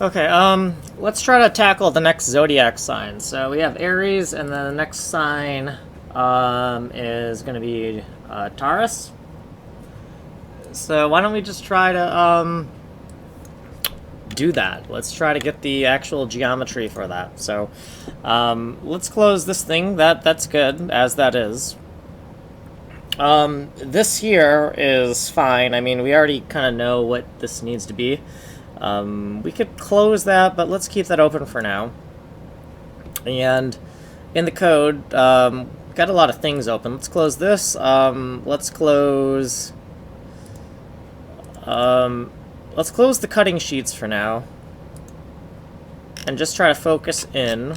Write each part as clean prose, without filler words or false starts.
Okay, let's try to tackle the next zodiac sign. So we have Aries, and then the next sign, is going to be, Taurus. So why don't we just try to, do that. Let's try to get the actual geometry for that. So, let's close this thing. That's good, as that is. This here is fine. I mean, we already kind of know what this needs to be. We could close that, but let's keep that open for now. And in the code, got a lot of things open. Let's close this. Let's close the cutting sheets for now. And just try to focus in.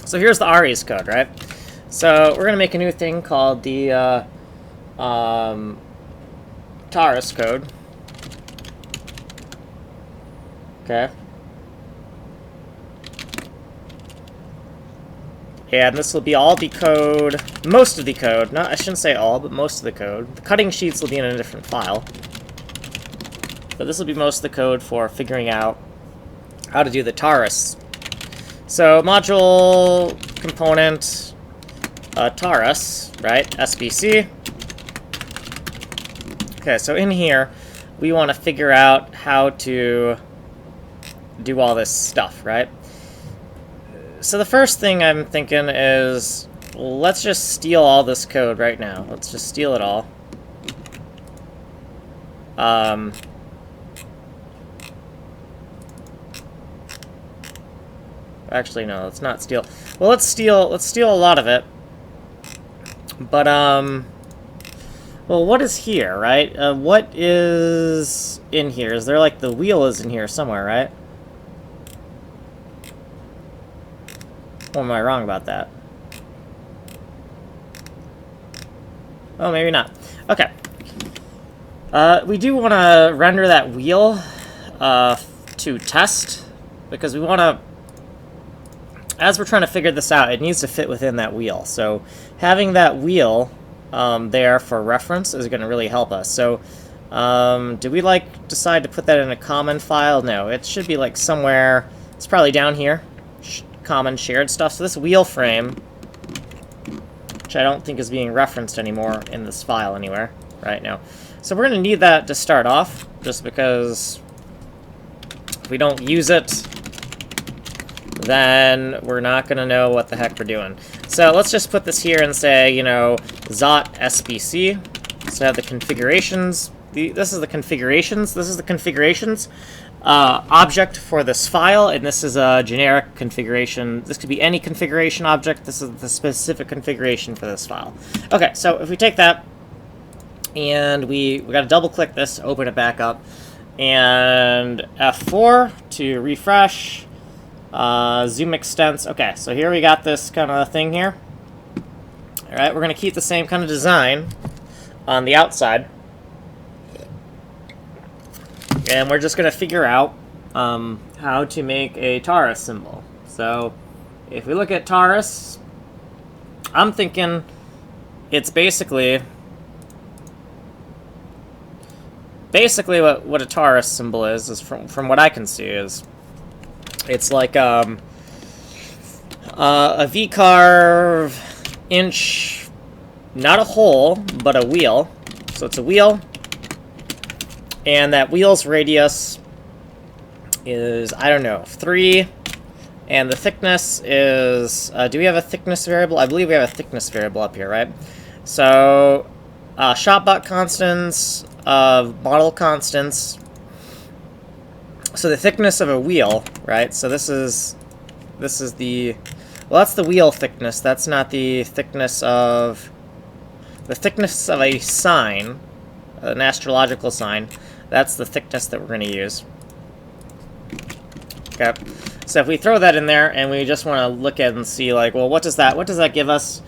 So here's the Aries code, right? So we're going to make a new thing called the Taurus code. Okay. And this will be all the code, most of the code, not, I shouldn't say all, but most of the code. The cutting sheets will be in a different file. But this will be most of the code for figuring out how to do the Taurus. So module component Taurus, right? SBC. Okay, so in here, we want to figure out how to do all this stuff, right? So the first thing I'm thinking is, let's just steal all this code right now. Let's just steal it all. Actually, no, let's not steal. Well, let's steal a lot of it. But, well, what is here, right? What is in here? Is there, like, the wheel is in here somewhere, right? Or am I wrong about that? Oh, maybe not. Okay. We do want to render that wheel to test, because we want to, as we're trying to figure this out, it needs to fit within that wheel. So having that wheel there for reference is going to really help us. So do we decide to put that in a common file? No, it should be like somewhere. It's probably down here. Common shared stuff. So this wheel frame, which I don't think is being referenced anymore in this file anywhere right now. So we're going to need that to start off, just because if we don't use it, then we're not going to know what the heck we're doing. So let's just put this here and say, you know, ZOT SBC. So I have the configurations. This is the configurations. This is the configurations object for this file, and this is a generic configuration. This could be any configuration object. This is the specific configuration for this file. Okay, so if we take that, and we got to double click this, open it back up, and F4 to refresh, zoom extents. Okay, so here we got this kind of thing here. All right, we're going to keep the same kind of design on the outside. And we're just going to figure out how to make a Taurus symbol. So if we look at Taurus, I'm thinking it's basically what a Taurus symbol is from what I can see, is it's like a V-carve inch, not a hole, but a wheel. So it's a wheel. And that wheel's radius is, I don't know, 3. And the thickness is, do we have a thickness variable? I believe we have a thickness variable up here, right? So, shopbot constants, model constants. So the thickness of a wheel, right? So this is the, well, that's the wheel thickness. That's not the thickness of a sign, an astrological sign. That's the thickness that we're going to use. Okay, so if we throw that in there and we just want to look at it and see, like, well, what does that give us?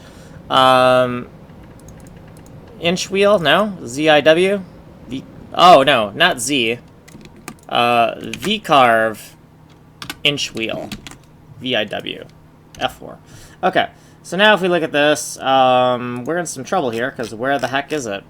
Inch wheel? No? ZIW? Oh, no, not Z. V-carve inch wheel. VIW. F4. Okay, so now if we look at this, we're in some trouble here, because where the heck is it?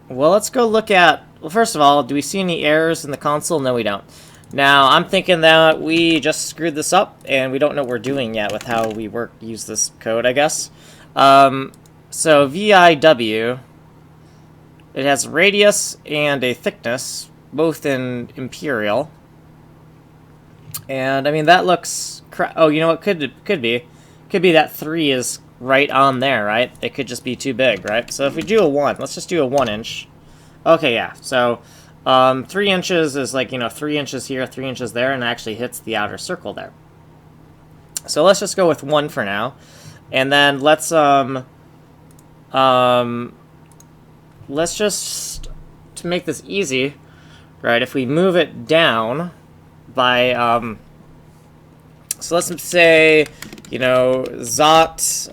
Well, let's go look at well, first of all, do we see any errors in the console? No, we don't. Now, I'm thinking that we just screwed this up, and we don't know what we're doing yet with how we use this code, I guess. So, VIW, it has radius and a thickness, both in imperial. And, I mean, that looks... oh, you know what could be? Could be that 3 is right on there, right? It could just be too big, right? So if we do a 1, let's just do a 1 inch. Okay, yeah, so... 3 inches is like, 3 inches here, 3 inches there, and it actually hits the outer circle there. So let's just go with 1 for now. And then let's just, to make this easy, right, if we move it down by, so let's say, ZOT,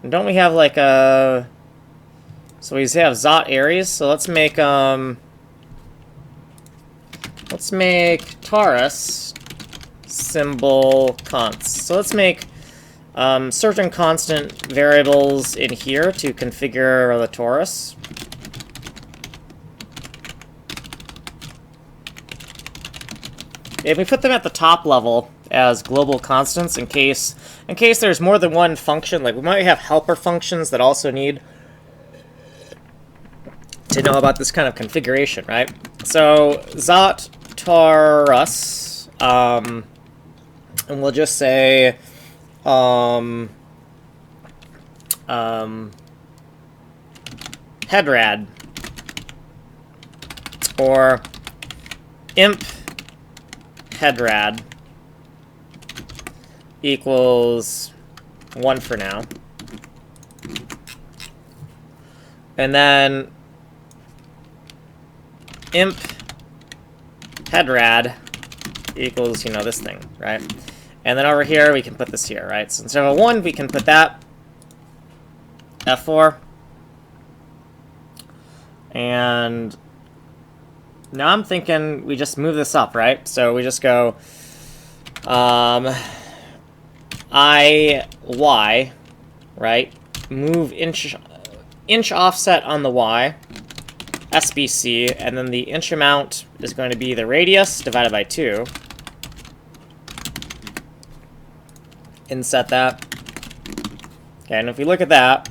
don't we have like a... So we have ZOT Aries, so let's make Taurus symbol const. So let's make certain constant variables in here to configure the Taurus. And we put them at the top level as global constants in case there's more than one function. Like we might have helper functions that also need to know about this kind of configuration, right? So ZOT Taurus, and we'll just say headrad or imp headrad equals 1 for now, and then imp headrad equals, this thing, right? And then over here, we can put this here, right? So instead of a 1, we can put that, F4. And now I'm thinking we just move this up, right? So we just go IY, right? Move inch offset on the Y. SBC, and then the inch amount is going to be the radius divided by 2. Inset that. Okay, and if we look at that,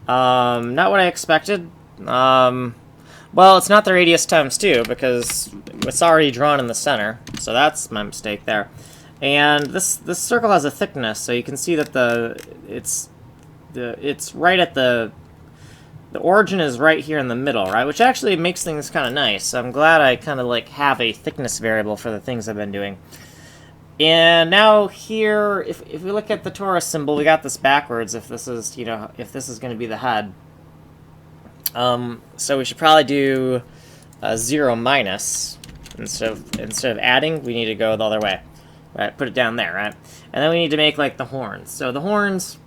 not what I expected. Well, it's not the radius times 2, because it's already drawn in the center, so that's my mistake there. And this circle has a thickness, so you can see that it's right at the origin is right here in the middle, right? Which actually makes things kind of nice. So I'm glad I kind of like have a thickness variable for the things I've been doing. And now here, if we look at the Taurus symbol, we got this backwards. If this is, if this is going to be the head, so we should probably do 0 minus instead of adding. We need to go the other way, right? Put it down there, right? And then we need to make like the horns. So the horns,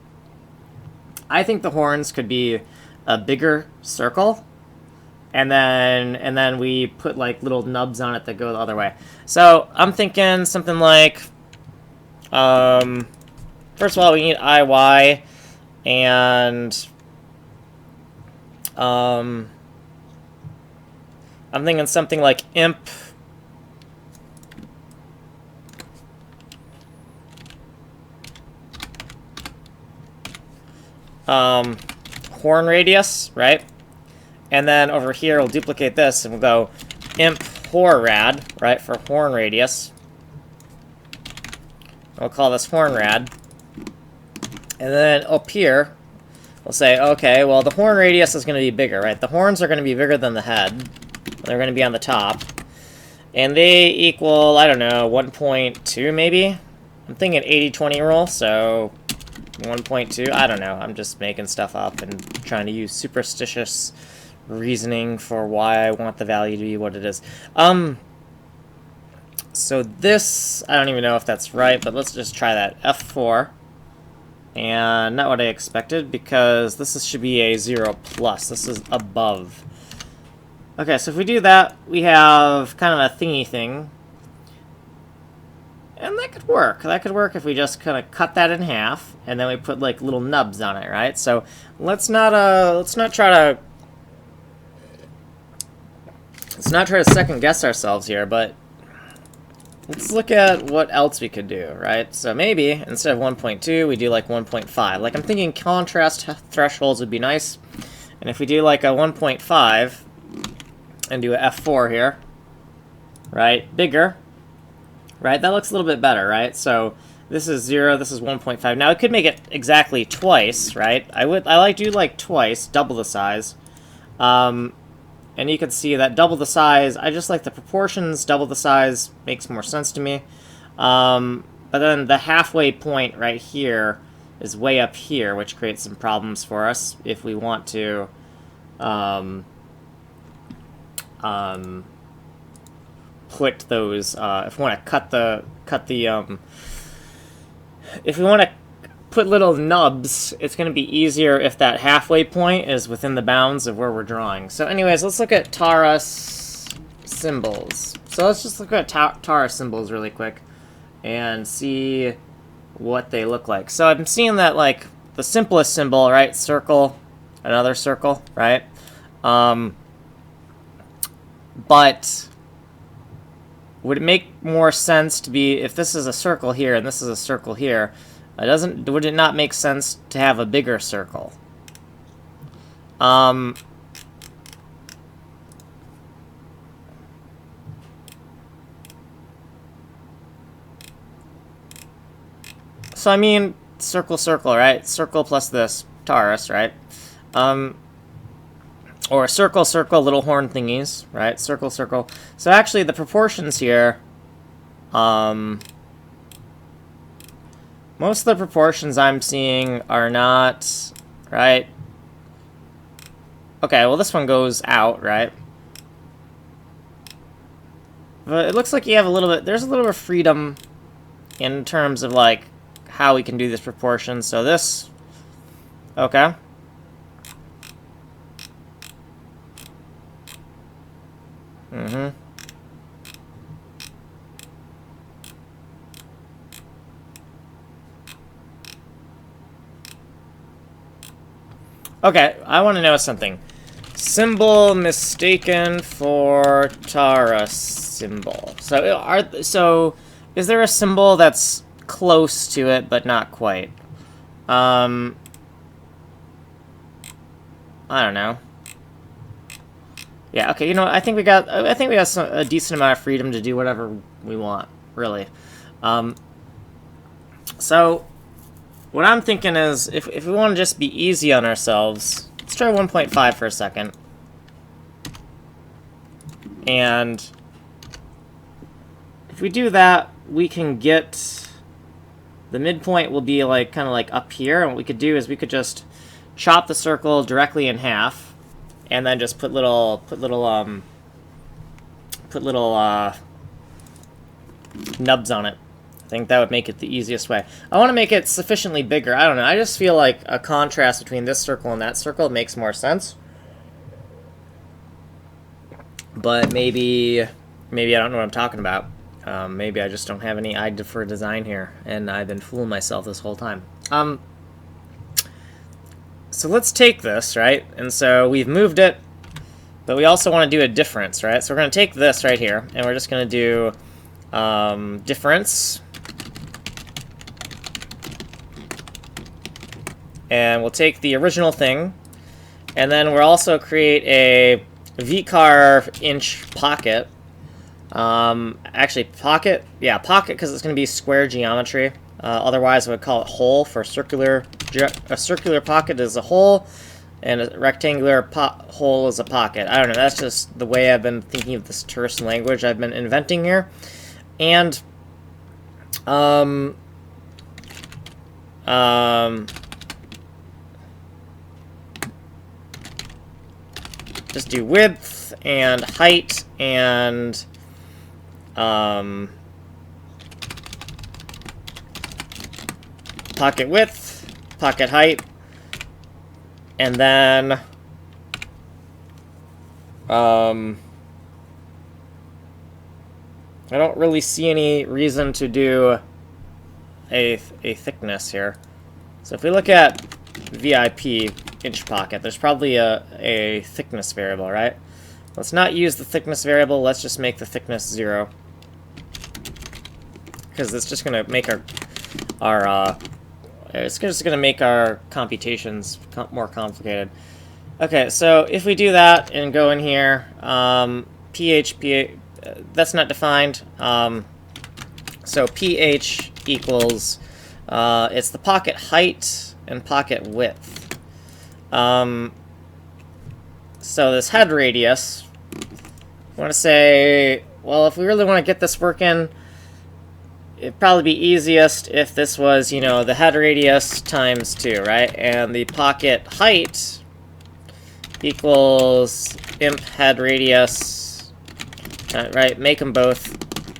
I think the horns could be a bigger circle, and then we put like little nubs on it that go the other way. So I'm thinking something like, first of all, we need IY, and I'm thinking something like imp horn radius, right? And then over here, we'll duplicate this, and we'll go imp horrad, right, for horn radius. We'll call this hornrad. And then up here, we'll say, okay, well, the horn radius is going to be bigger, right? The horns are going to be bigger than the head. They're going to be on the top. And they equal, I don't know, 1.2 maybe? I'm thinking 80-20 rule, so 1.2, I don't know. I'm just making stuff up and trying to use superstitious reasoning for why I want the value to be what it is. So this, I don't even know if that's right, but let's just try that. F4. And not what I expected, because this should be a 0 plus. This is above. Okay, so if we do that, we have kind of a thingy thing. And that could work. That could work if we just kind of cut that in half, and then we put like little nubs on it, right? So let's not try to let's not try to second guess ourselves here, but let's look at what else we could do, right? So maybe instead of 1.2, we do like 1.5. Like I'm thinking contrast thresholds would be nice. And if we do like a 1.5 and do a F4 here, right? Bigger, right? That looks a little bit better, right? So this is 0, this is 1.5. Now, I could make it exactly twice, right? I like do like twice, double the size. And you can see that double the size, I just like the proportions, double the size makes more sense to me. But then the halfway point right here is way up here, which creates some problems for us if we want to put those, if we want to if we want to put little nubs, it's going to be easier if that halfway point is within the bounds of where we're drawing. So anyways, let's look at Taurus symbols. So let's just look at Taurus symbols really quick and see what they look like. So I'm seeing that, like, the simplest symbol, right? Circle, another circle, right? But would it make more sense to be, if this is a circle here and this is a circle here, would it not make sense to have a bigger circle? So I mean, circle, circle, right? Circle plus this, Taurus, right? Or circle, circle, little horn thingies, right? Circle, circle. So actually, the proportions here, most of the proportions I'm seeing are not, right? Okay, well, this one goes out, right? But it looks like you have a little bit, there's a little bit of freedom in terms of, like, how we can do this proportion. So this, okay. Okay, I want to know something. Symbol mistaken for Taurus symbol. So is there a symbol that's close to it but not quite? I don't know. Yeah, okay, you know what, I think we got a decent amount of freedom to do whatever we want, really. So what I'm thinking is, if we want to just be easy on ourselves, let's try 1.5 for a second. And if we do that, we can get, the midpoint will be like kind of like up here, and what we could do is we could just chop the circle directly in half, and then just put little nubs on it. I think that would make it the easiest way. I want to make it sufficiently bigger. I don't know. I just feel like a contrast between this circle and that circle makes more sense. But maybe I don't know what I'm talking about. Maybe I just don't have any eye for design here, and I've been fooling myself this whole time. So let's take this, right? And so we've moved it, but we also want to do a difference, right? So we're going to take this right here, and we're just going to do difference. And we'll take the original thing, and then we'll also create a V-carve inch pocket. Actually, pocket? Yeah, pocket, because it's going to be square geometry. Otherwise, I would call it hole for circular. A circular pocket is a hole, and a rectangular hole is a pocket. I don't know, that's just the way I've been thinking of this terse language I've been inventing here. And, just do width and height and pocket width, pocket height, and then I don't really see any reason to do a thickness here. So if we look at VIP inch pocket, there's probably a thickness variable, right? Let's not use the thickness variable. Let's just make the thickness 0. Because it's just going to make it's just going to make our computations more complicated. Okay, so if we do that and go in here, pH, that's not defined. So pH equals, it's the pocket height and pocket width. So this head radius, I want to say, well, if we really want to get this working, it'd probably be easiest if this was, you know, the head radius times 2, right? And the pocket height equals imp head radius, right? Make them both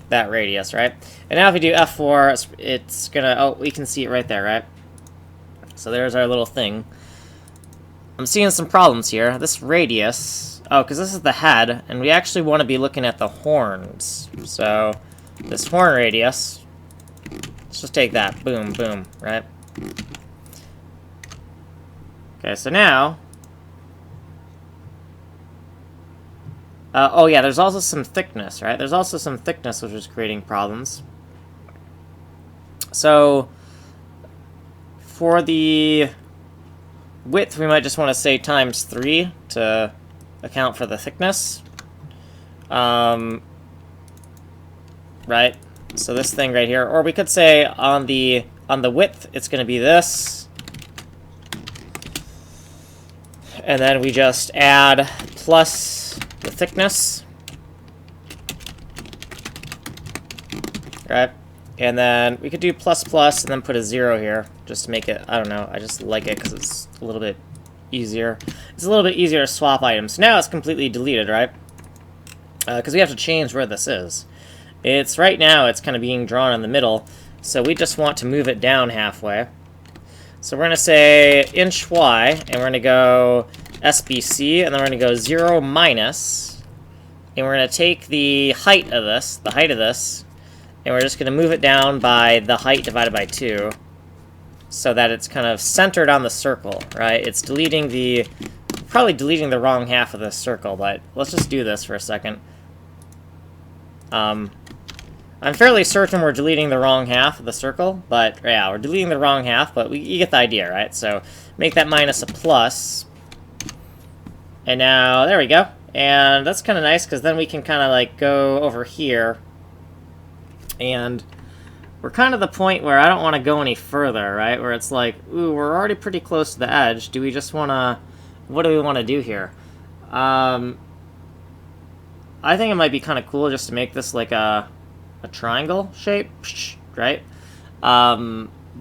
that radius, right? And now if we do F4, it's gonna, oh, we can see it right there, right? So there's our little thing. I'm seeing some problems here. This radius, oh, because this is the head, and we actually want to be looking at the horns. So this horn radius, let's just take that, boom, boom, right? Okay, so now, oh yeah, there's also some thickness, right? There's also some thickness which is creating problems. So, for the width, we might just want to say times 3 to account for the thickness. Right? So this thing right here, or we could say on the width, it's going to be this. And then we just add plus the thickness, right? And then we could do plus plus and then put a 0 here just to make it, I don't know, I just like it because it's a little bit easier. It's a little bit easier to swap items. Now it's completely deleted, right? Because we have to change where this is. It's right now it's kind of being drawn in the middle, so we just want to move it down halfway. So we're going to say inch y, and we're going to go SBC, and then we're going to go 0 minus, and we're going to take the height of this, and we're just going to move it down by the height divided by 2, so that it's kind of centered on the circle, right? It's deleting the, probably deleting the wrong half of this circle, but let's just do this for a second. I'm fairly certain we're deleting the wrong half of the circle, but yeah, we're deleting the wrong half, but you get the idea, right? So make that minus a plus. And now, there we go. And that's kind of nice, because then we can kind of like go over here. And we're kind of the point where I don't want to go any further, right? Where it's like, ooh, we're already pretty close to the edge. Do we just want to, what do we want to do here? I think it might be kind of cool just to make this like a triangle shape, right? But I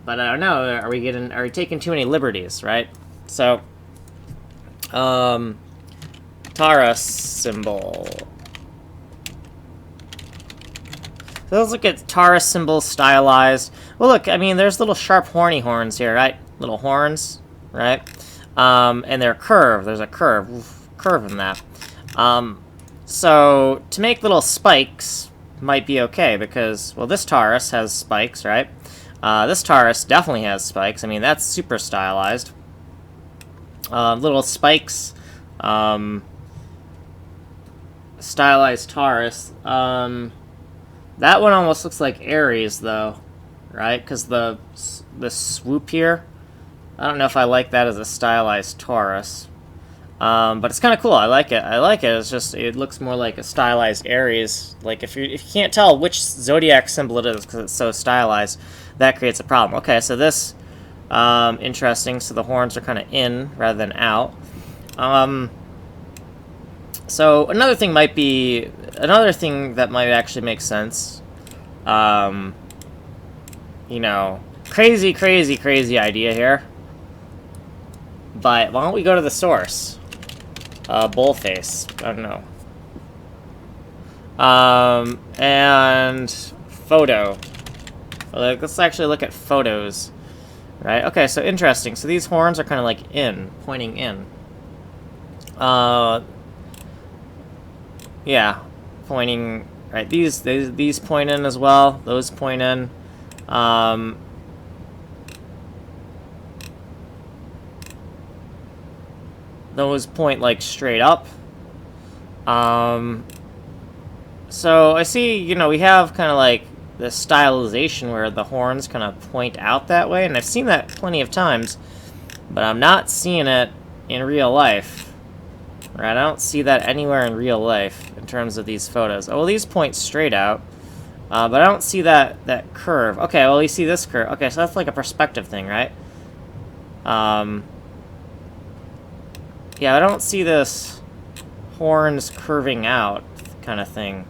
don't know, are we taking too many liberties, right? So, Taurus symbol. So let's look at Taurus symbol stylized. Well, look, I mean, there's little sharp horny horns here, right? Little horns, right? And they're curved. There's a curve in that. So to make little spikes might be okay because, well, this Taurus has spikes, right? This Taurus definitely has spikes. I mean, that's super stylized. Little spikes. Stylized Taurus. That one almost looks like Aries, though, right? Because the swoop here, I don't know if I like that as a stylized Taurus. But it's kind of cool. I like it. It's just, it looks more like a stylized Aries. Like, if you can't tell which zodiac symbol it is because it's so stylized, that creates a problem. Okay, so this, interesting. So the horns are kind of in rather than out. So another thing that might actually make sense. You know, crazy idea here. But why don't we go to the source? Bullface. I don't know. And photo. Let's actually look at photos. Right? Okay, so interesting. So these horns are kind of like pointing in. Yeah, pointing. Right? These point in as well. Those point in. Those point like straight up. So I see, you know, we have kind of like this stylization where the horns kind of point out that way, and I've seen that plenty of times, but I'm not seeing it in real life. Right, I don't see that anywhere in real life in terms of these photos. Oh, well, these point straight out, but I don't see that curve. Okay, well, you see this curve. Okay, so that's like a perspective thing, right? Yeah, I don't see this horns curving out kind of thing.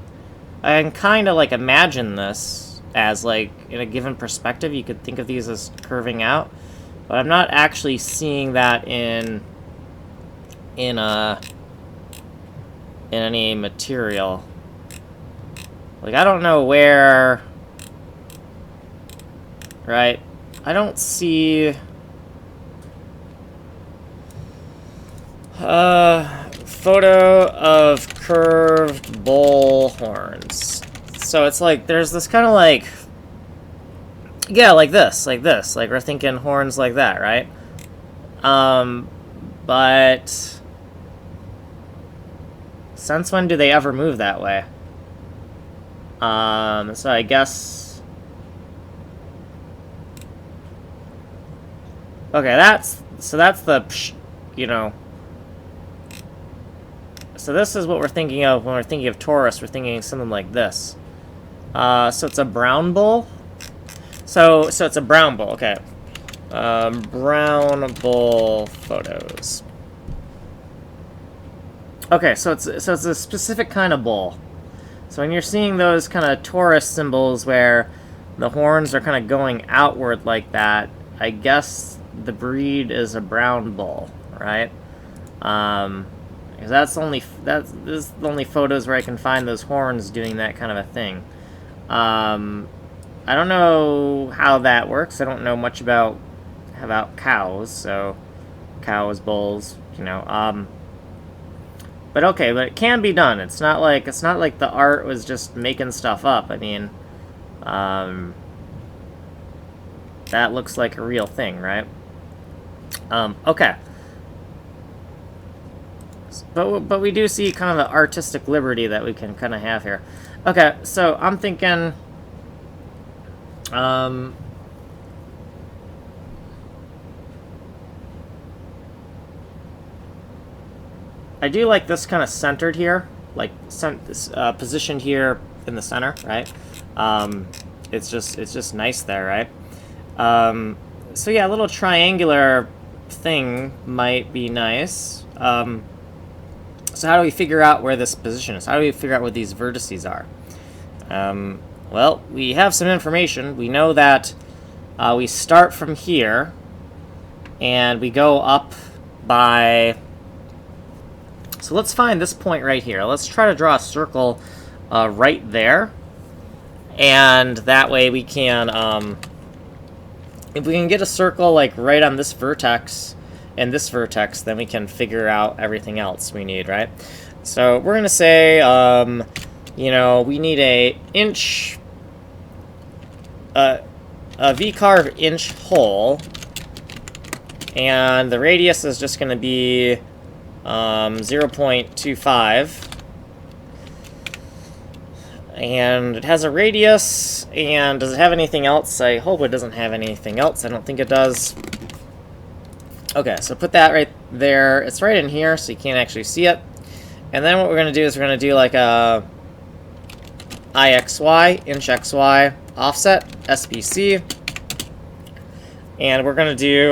I can kind of like imagine this as like in a given perspective. You could think of these as curving out, but I'm not actually seeing that in any material. Like, I don't know where, right? I don't see photo of curved bull horns. So it's like there's this kind of like, yeah, like this, like we're thinking horns like that, right? But since when do they ever move that way? So I guess, okay, that's the, you know, so this is what we're thinking of when we're thinking of Taurus. We're thinking something like this. So it's a brown bull. So it's a brown bull. Okay. Brown bull photos. Okay, so it's a specific kind of bull. So when you're seeing those kind of Taurus symbols where the horns are kind of going outward like that, I guess the breed is a brown bull, right? Because this is the only photos where I can find those horns doing that kind of a thing. I don't know how that works. I don't know much about cows, so cows, bulls, you know. But okay, but it can be done. It's not like the art was just making stuff up. I mean, that looks like a real thing, right? Okay. But we do see kind of the artistic liberty that we can kind of have here. Okay, so I'm thinking, I do like this kind of centered here, like positioned here in the center, right? It's just nice there, right? So yeah, a little triangular thing might be nice. So how do we figure out where this position is? How do we figure out where these vertices are? Well, we have some information. We know that we start from here, and we go up by... So let's find this point right here. Let's try to draw a circle right there. And that way we can... if we can get a circle like right on this vertex and this vertex, then we can figure out everything else we need, right? So we're going to say, you know, we need a V-carve inch hole, and the radius is just going to be 0.25. And it has a radius, and does it have anything else? I hope it doesn't have anything else. I don't think it does. Okay, so put that right there. It's right in here, so you can't actually see it. And then what we're going to do is we're going to do like a IXY, inch XY, offset, SBC. And we're going to do,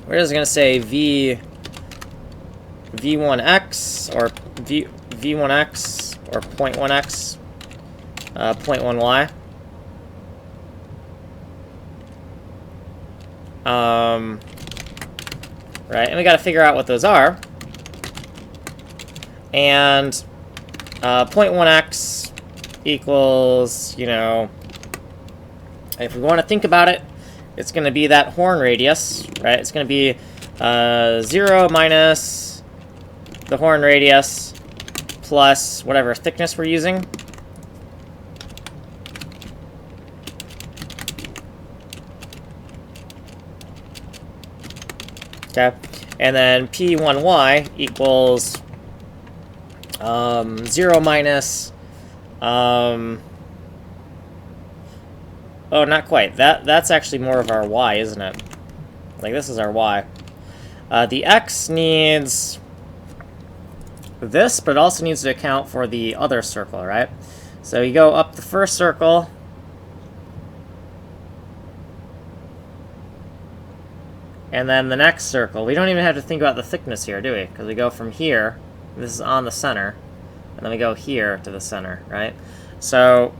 we're just going to say V1X or V1X or 0.1X, 0.1Y. Right, and we got to figure out what those are. And 0.1X equals, you know, if we want to think about it, it's going to be that horn radius, right? It's going to be 0 minus the horn radius plus whatever thickness we're using. Okay, and then P1y equals 0 minus, oh, not quite. That's actually more of our y, isn't it? Like, this is our y. The x needs this, but it also needs to account for the other circle, right? So you go up the first circle, and then the next circle. We don't even have to think about the thickness here, do we? Because we go from here, this is on the center, and then we go here to the center, right? So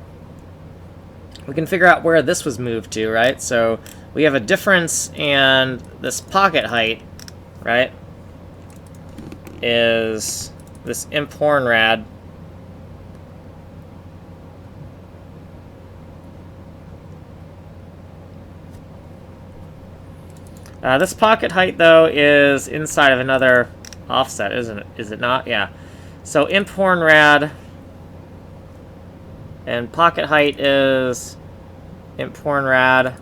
we can figure out where this was moved to, right? So we have a difference, and this pocket height, right, is this imp horn rad. This pocket height, though, is inside of another offset, isn't it? Is it not? Yeah. So imp horn rad and pocket height is imp horn rad.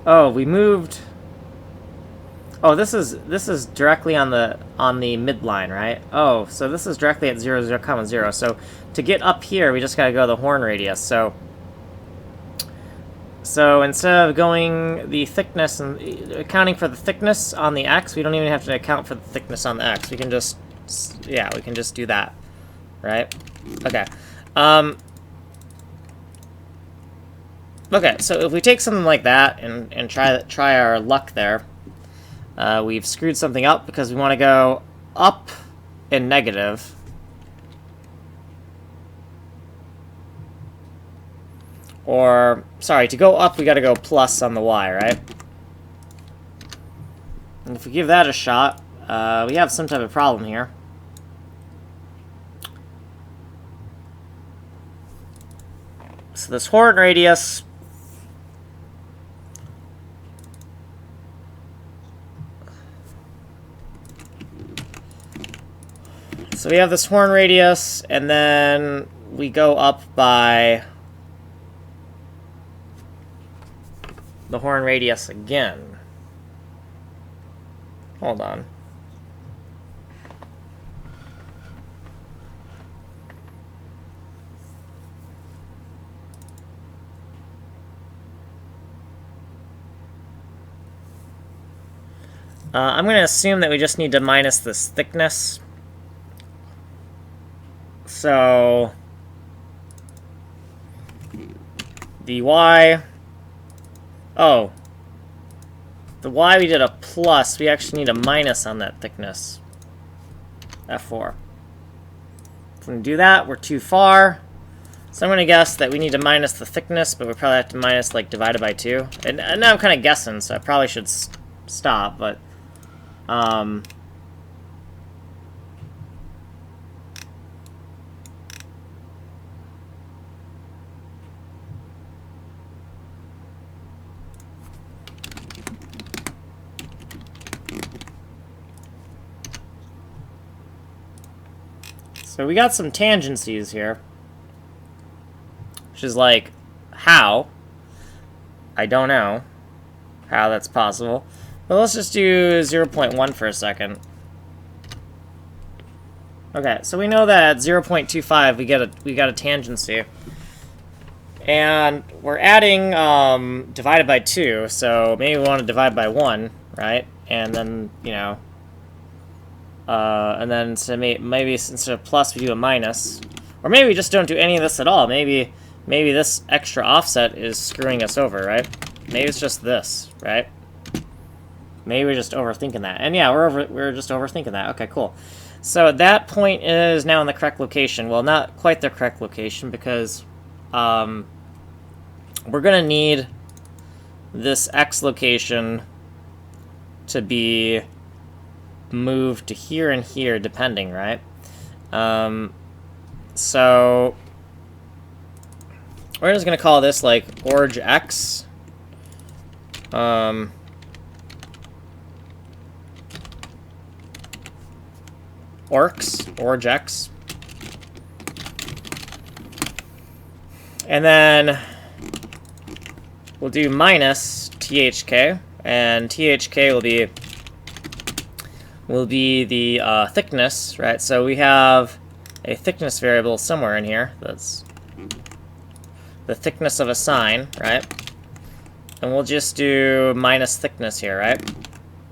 Oh, we moved. Oh, this is directly on the midline, right? Oh, so this is directly at 0, 0, 0. So to get up here, we just gotta go the horn radius. So instead of going the thickness and accounting for the thickness on the x, we don't even have to account for the thickness on the x. We can just, yeah, we can just do that, right? Okay. Okay, so if we take something like that and try our luck there, we've screwed something up because we want to go up and negative. Or, sorry, to go up we got to go plus on the y, right? And if we give that a shot, we have some type of problem here. So this horn radius, so we have this horn radius, and then we go up by the horn radius again. Hold on. I'm going to assume that we just need to minus this thickness. So the y, oh, the y we did a plus, we actually need a minus on that thickness, F4. If we do that, we're too far. So I'm going to guess that we need to minus the thickness, but we probably have to minus, like, divided by 2. And now I'm kind of guessing, so I probably should stop, but so we got some tangencies here, which is like, how? I don't know how that's possible. But let's just do 0.1 for a second. Okay, so we know that at 0.25 we got a tangency. And we're adding divided by 2, so maybe we want to divide by 1, right? And then, you know, and then so maybe instead of plus we do a minus. Or maybe we just don't do any of this at all. Maybe this extra offset is screwing us over, right? Maybe it's just this, right? Maybe we're just overthinking that. And yeah, we're just overthinking that. Okay, cool. So that point is now in the correct location. Well, not quite the correct location, because we're going to need this x location to be moved to here and here, depending, right? So we're just going to call this, like, org x. Org x. And then we'll do minus THK, and THK will be the thickness, right? So we have a thickness variable somewhere in here. That's the thickness of a sign, right? And we'll just do minus thickness here, right?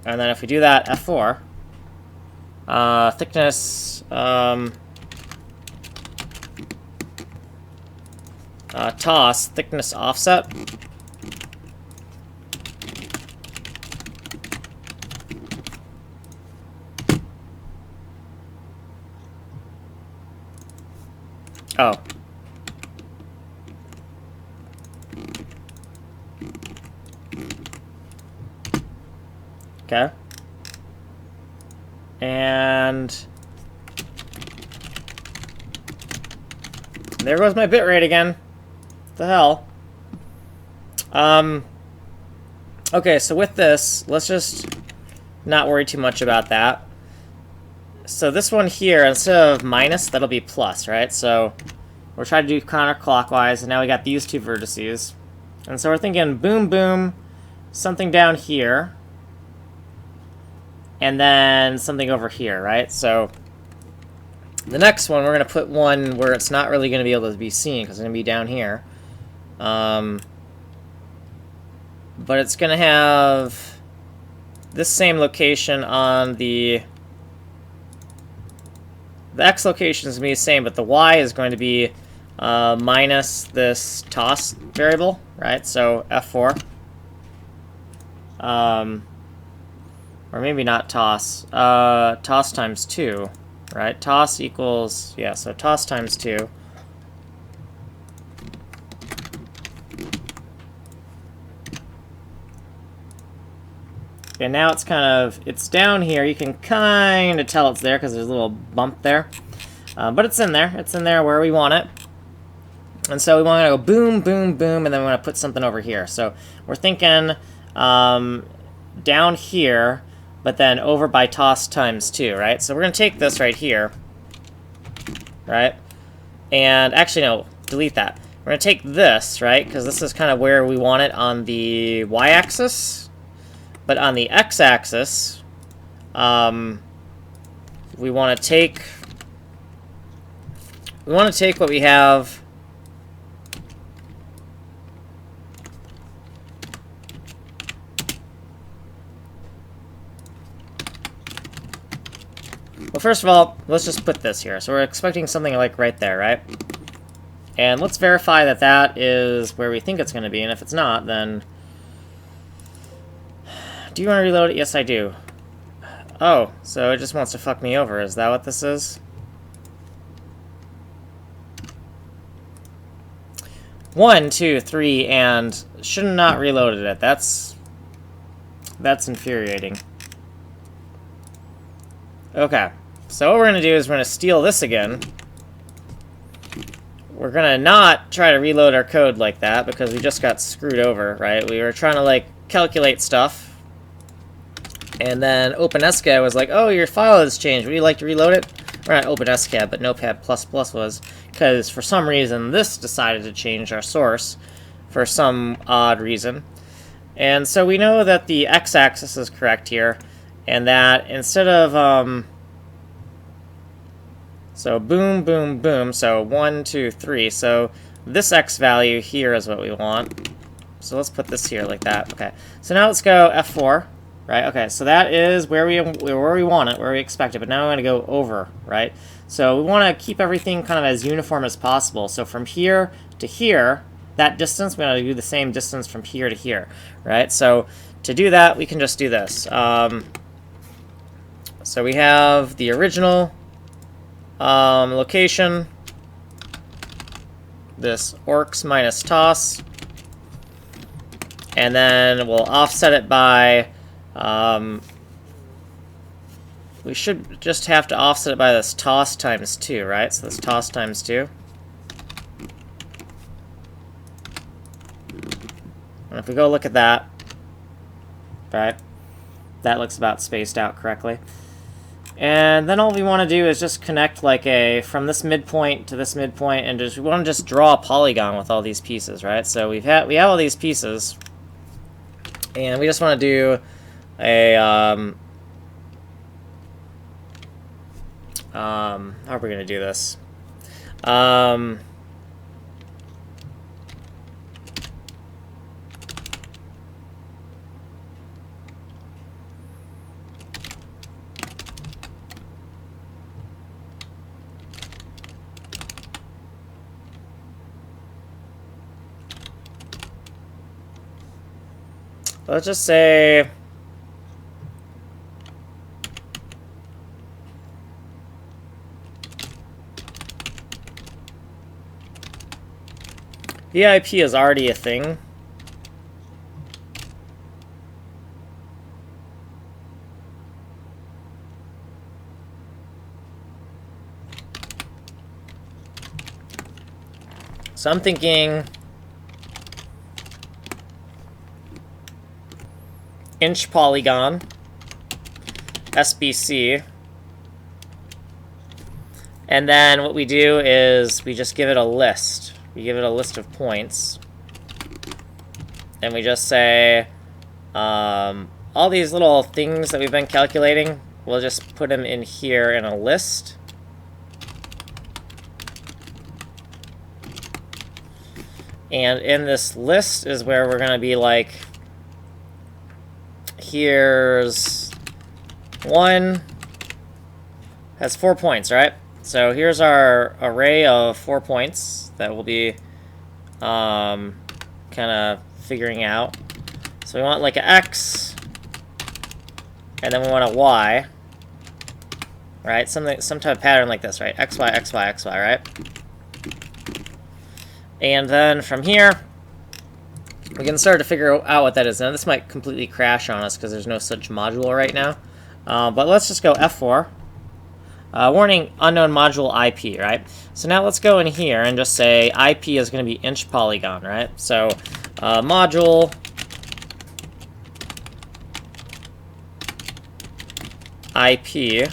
And then if we do that, F4, thickness, toss, thickness offset. Oh. Okay. And there goes my bitrate again. What the hell? Okay, so with this, let's just not worry too much about that. So this one here, instead of minus, that'll be plus, right? So we're trying to do counterclockwise, and now we got these two vertices. And so we're thinking boom, boom, something down here, and then something over here, right? So the next one, we're going to put one where it's not really going to be able to be seen, because it's going to be down here. But it's going to have this same location on the X location is going to be the same, but the Y is going to be minus this toss variable, right? So F4. Or maybe not toss. Toss times 2, right? Toss equals, yeah, so toss times 2. And now it's kind of, it's down here. You can kind of tell it's there because there's a little bump there. But it's in there. It's in there where we want it. And so we want to go boom, boom, boom, and then we want to put something over here. So we're thinking down here, but then over by toss times 2, right? So we're going to take this right here, right? And actually, no, delete that. We're going to take this, right? Because this is kind of where we want it on the y-axis. But on the x-axis, we want to take what we have. Well, first of all, let's just put this here. So we're expecting something like right there, right? And let's verify that that is where we think it's going to be. And if it's not, then... Do you want to reload it? Yes, I do. Oh, so it just wants to fuck me over. Is that what this is? 1, 2, 3, and should have not reloaded it. That's infuriating. Okay, so what we're going to do is we're going to steal this again. We're going to not try to reload our code like that because we just got screwed over, right? We were trying to, like, calculate stuff. And then OpenSCAD was like, oh, your file has changed. Would you like to reload it? Or not OpenSCAD, but Notepad++ was. Because for some reason, this decided to change our source for some odd reason. And so we know that the x-axis is correct here. And that instead of... so boom, boom, boom. So 1, 2, 3. So this x value here is what we want. So let's put this here like that. Okay. So now let's go F4. Right, okay, so that is where we want it, where we expect it, but now we're going to go over, right? So we want to keep everything kind of as uniform as possible. So from here to here, that distance, we want to do the same distance from here to here, right? So to do that, we can just do this. So we have the original location, this orcs minus toss, and then we'll offset it by... we should just have to offset it by this toss times 2, right? So this toss times 2. And if we go look at that, right, that looks about spaced out correctly. And then all we want to do is just connect like from this midpoint to this midpoint, and we want to just draw a polygon with all these pieces, right? So we have all these pieces, and we just want to do a how are we going to do this? Let's just say VIP is already a thing. So I'm thinking inch polygon, SBC, and then what we do is we just give it a list. We give it a list of points, and we just say all these little things that we've been calculating, we'll just put them in here in a list. And in this list is where we're going to be like, here's one, has 4 points, right? So here's our array of 4 points that we'll be kind of figuring out. So we want like an X, and then we want a Y, right? Some type of pattern like this, right? X, Y, X, Y, X, Y, right? And then from here, we can start to figure out what that is. Now, this might completely crash on us because there's no such module right now. But let's just go F4. Warning, unknown module IP, right? So now let's go in here and just say IP is going to be inch polygon, right? So module IP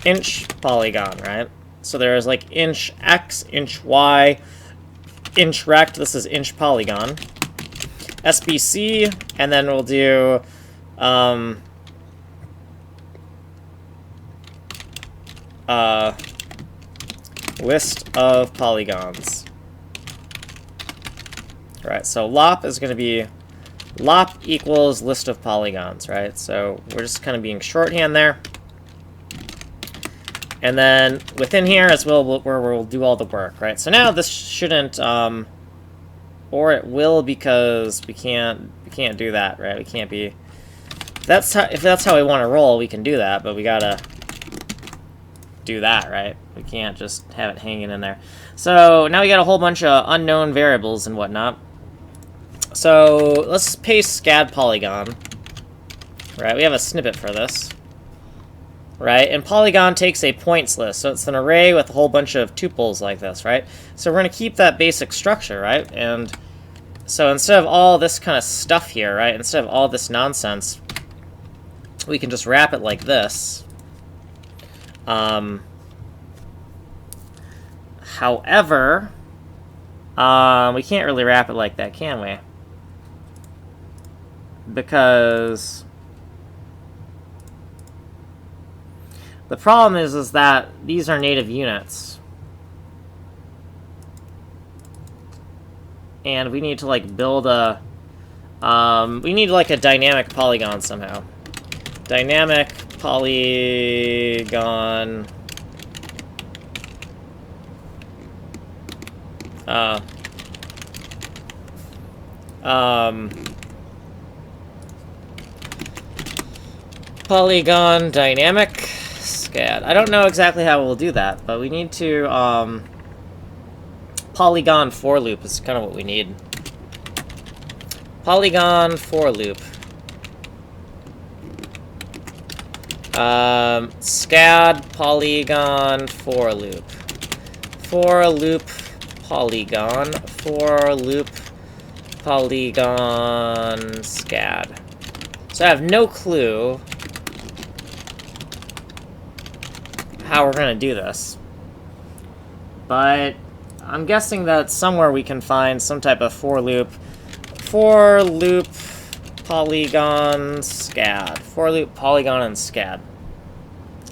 inch polygon, right? So there's like inch X, inch Y, inch rect, this is inch polygon, SBC, and then we'll do list of polygons. Right, so lop is going to be lop equals list of polygons, right? So we're just kind of being shorthand there. And then within here is where we'll do all the work, right? So now this shouldn't, or it will, because we can't do that, right? We can't be. If that's how we want to roll, we can do that, but we gotta do that, right? We can't just have it hanging in there. So now we got a whole bunch of unknown variables and whatnot. So let's paste scad polygon, right? We have a snippet for this. Right, and polygon takes a points list, so it's an array with a whole bunch of tuples like this, right? So we're going to keep that basic structure, right? And so instead of all this kind of stuff here, right, instead of all this nonsense, we can just wrap it like this. However, we can't really wrap it like that, can we? Because the problem is that these are native units. And we need to, like, build a... we need, like, a dynamic polygon somehow. Dynamic polygon... polygon dynamic scad. I don't know exactly how we'll do that, but we need to polygon for loop is kind of what we need. Polygon for loop. Scad polygon for loop. For loop polygon. For loop polygon scad. So I have no clue how we're going to do this. But I'm guessing that somewhere we can find some type of for loop polygon SCAD. For loop polygon and SCAD.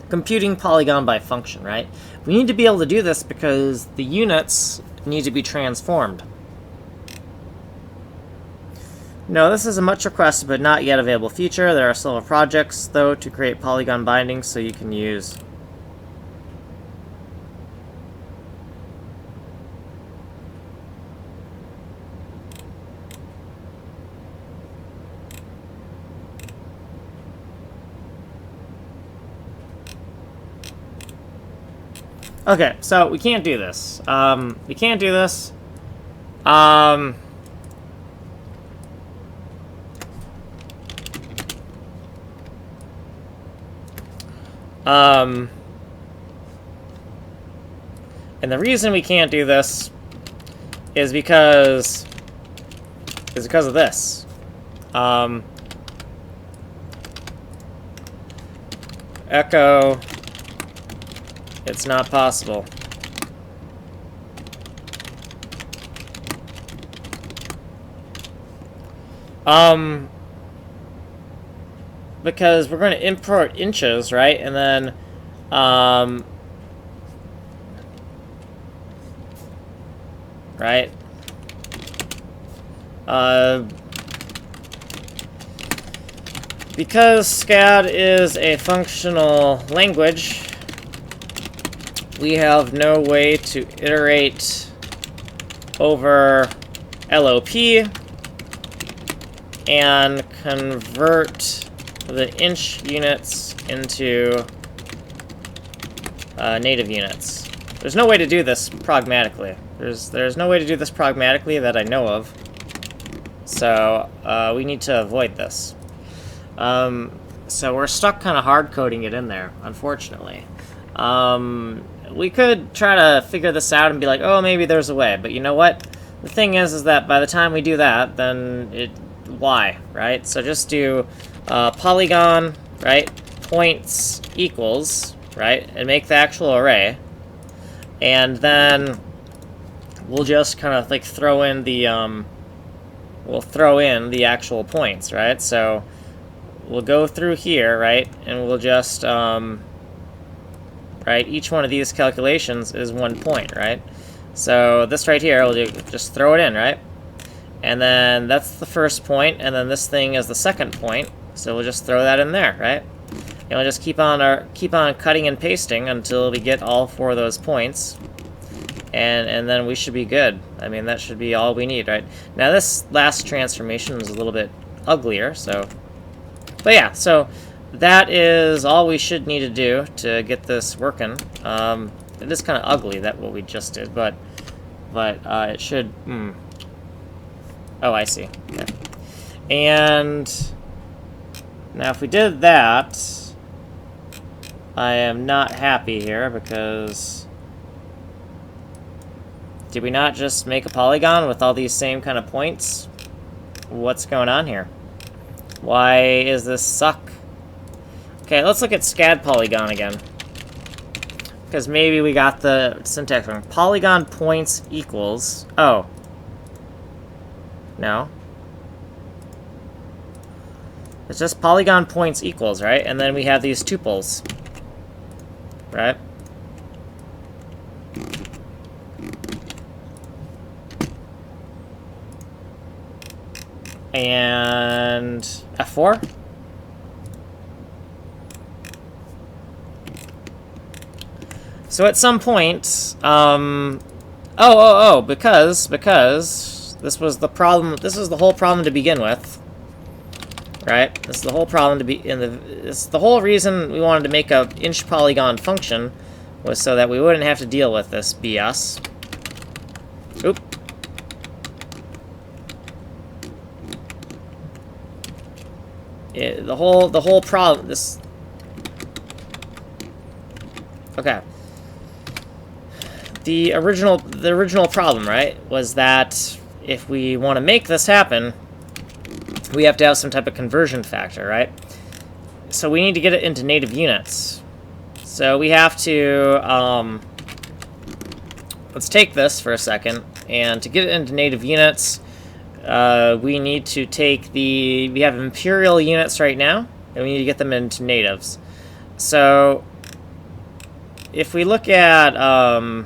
Computing polygon by function, right? We need to be able to do this because the units need to be transformed. No, this is a much requested but not yet available feature. There are several projects, though, to create polygon bindings so you can use. Okay, so we can't do this. We can't do this. And the reason we can't do this is because of this. Echo. It's not possible. Because we're going to import inches, right? And then, right? Because SCAD is a functional language, we have no way to iterate over LOP and convert the inch units into native units. There's no way to do this pragmatically. There's no way to do this pragmatically that I know of. So we need to avoid this. So we're stuck kind of hard coding it in there, unfortunately. We could try to figure this out and be like, oh, maybe there's a way. But you know what? The thing is that by the time we do that, then why, right? So just do polygon, right, points equals, right, and make the actual array. And then we'll just kind of like throw in the, we'll throw in the actual points, right? So we'll go through here, right, and we'll just, right, each one of these calculations is 1 point, right? So this right here, we'll just throw it in, right? And then that's the first point, and then this thing is the second point. So we'll just throw that in there, right? And we'll just keep on cutting and pasting until we get all 4 of those points. And then we should be good. I mean, that should be all we need, right? Now this last transformation is a little bit uglier, so... But yeah, so that is all we should need to do to get this working. It is kind of ugly, that what we just did, but it should... Oh, I see. Okay. And now if we did that, I am not happy here because did we not just make a polygon with all these same kind of points? What's going on here? Why is this suck? Okay, let's look at SCAD polygon again. Because maybe we got the syntax wrong. Polygon points equals... Oh. No. It's just polygon points equals, right? And then we have these tuples. Right? And F4? So at some point, because this was the problem, this is the whole problem to begin with, right? This is the whole problem to be in the, this the whole reason we wanted to make a inch polygon function was so that we wouldn't have to deal with this BS. Oop. The whole problem, this, okay. The original problem, right, was that if we want to make this happen, we have to have some type of conversion factor, right? So we need to get it into native units. So we have to, let's take this for a second, and to get it into native units, we need to take we have imperial units right now, and we need to get them into natives. So, if we look at, our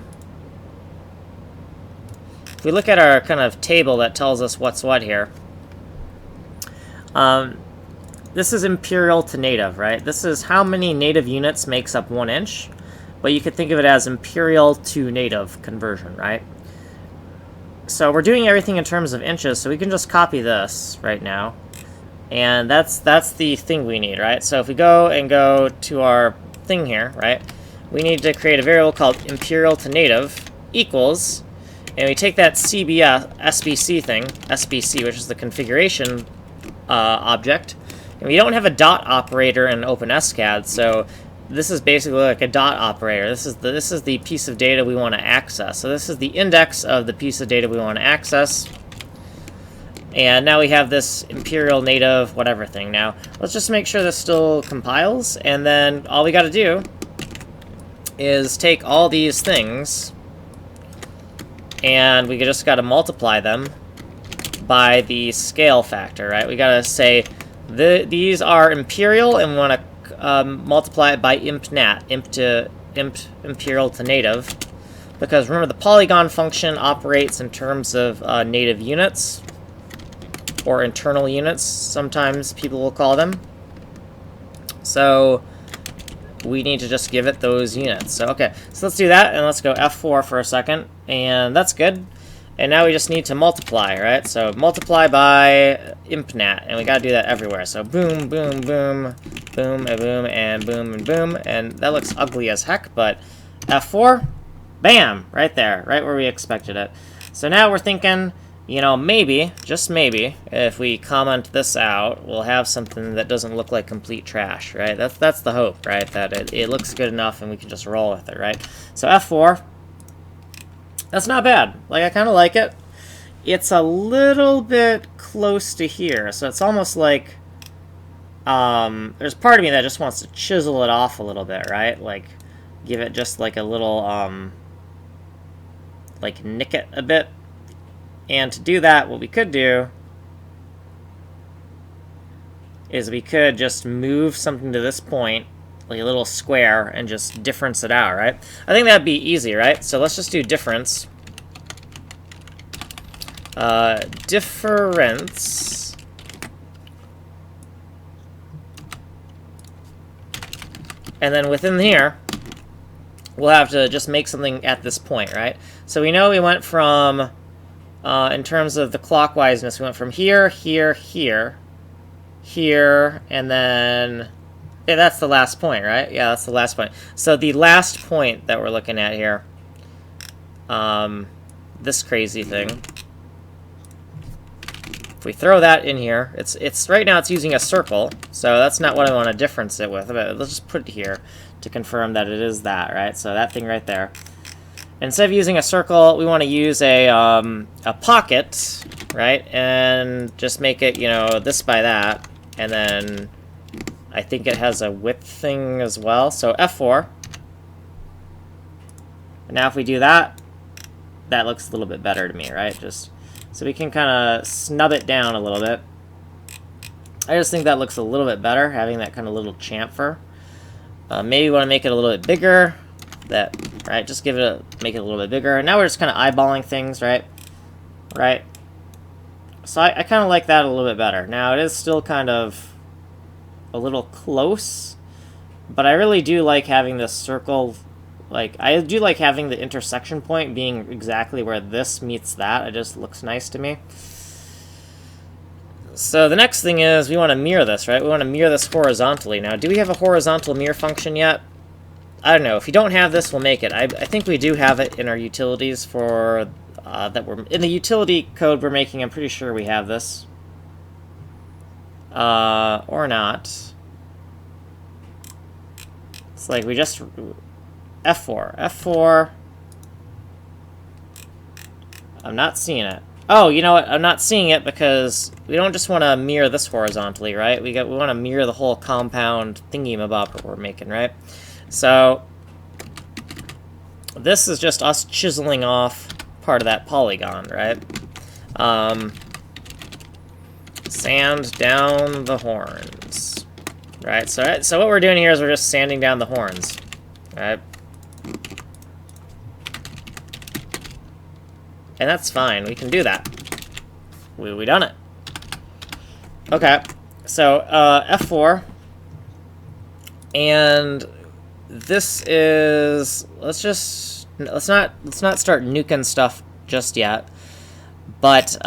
kind of table that tells us what's what here, this is imperial to native, right? This is how many native units makes up 1 inch, but you could think of it as imperial to native conversion, right? So we're doing everything in terms of inches, so we can just copy this right now, and that's the thing we need, right? So if we go to our thing here, right, we need to create a variable called imperial to native equals, and we take that SBC thing, SBC, which is the configuration object, and we don't have a dot operator in OpenSCAD, so this is basically like a dot operator. This is the piece of data we want to access. So this is the index of the piece of data we want to access. And now we have this imperial native whatever thing. Now, let's just make sure this still compiles, and then all we got to do is take all these things, and we just got to multiply them by the scale factor, right? We got to say these are imperial, and we want to multiply it by impnat, imperial to native, because remember the polygon function operates in terms of native units, or internal units, sometimes people will call them. So we need to just give it those units. So okay, so let's do that, and let's go F4 for a second, and that's good. And now we just need to multiply, right? So multiply by impnat, and we gotta do that everywhere. So boom, boom, boom, boom, and boom, and boom, and boom, and that looks ugly as heck, but F4, bam, right there, right where we expected it. So now we're thinking, you know, maybe, just maybe, if we comment this out, we'll have something that doesn't look like complete trash, right? That's the hope, right? That it looks good enough and we can just roll with it, right? So F4, that's not bad. Like, I kind of like it. It's a little bit close to here, so it's almost like there's part of me that just wants to chisel it off a little bit, right? Like, give it just like a little, like, nick it a bit. And to do that, what we could do is we could just move something to this point, like a little square, and just difference it out, right? I think that'd be easy, right? So let's just do difference. Difference. And then within here, we'll have to just make something at this point, right? So we know we went from, in terms of the clockwiseness, we went from here, here, here, here, and then... Yeah, that's the last point, right? Yeah, that's the last point. So the last point that we're looking at here, this crazy thing, if we throw that in here, it's right now it's using a circle, so that's not what I want to difference it with, but let's just put it here to confirm that it is that, right? So that thing right there. Instead of using a circle, we want to use a pocket, right? And just make it, you know, this by that, and then I think it has a width thing as well. So F4. And now if we do that, that looks a little bit better to me, right? Just so we can kind of snub it down a little bit. I just think that looks a little bit better, having that kind of little chamfer. Maybe we want to make it a little bit bigger. That, right? Just make it a little bit bigger. And now we're just kind of eyeballing things, right? Right. So I kind of like that a little bit better. Now it is still kind of a little close, but I really do like having this circle. Like, I do like having the intersection point being exactly where this meets that. It just looks nice to me. So the next thing is we want to mirror this, right? We want to mirror this horizontally. Now, do we have a horizontal mirror function yet? I don't know. If you don't have this, we'll make it. I think we do have it in our utilities for that we're in the utility code we're making. I'm pretty sure we have this, or not. It's like we just F4. I'm not seeing it. Oh, you know what? I'm not seeing it because we don't just want to mirror this horizontally, right? We want to mirror the whole compound thingy-mabob we're making, right? So this is just us chiseling off part of that polygon, right? Sand down the horns, right? So what we're doing here is we're just sanding down the horns, right? And that's fine. We can do that. We done it. Okay. So F4, and this is let's not start nuking stuff just yet. But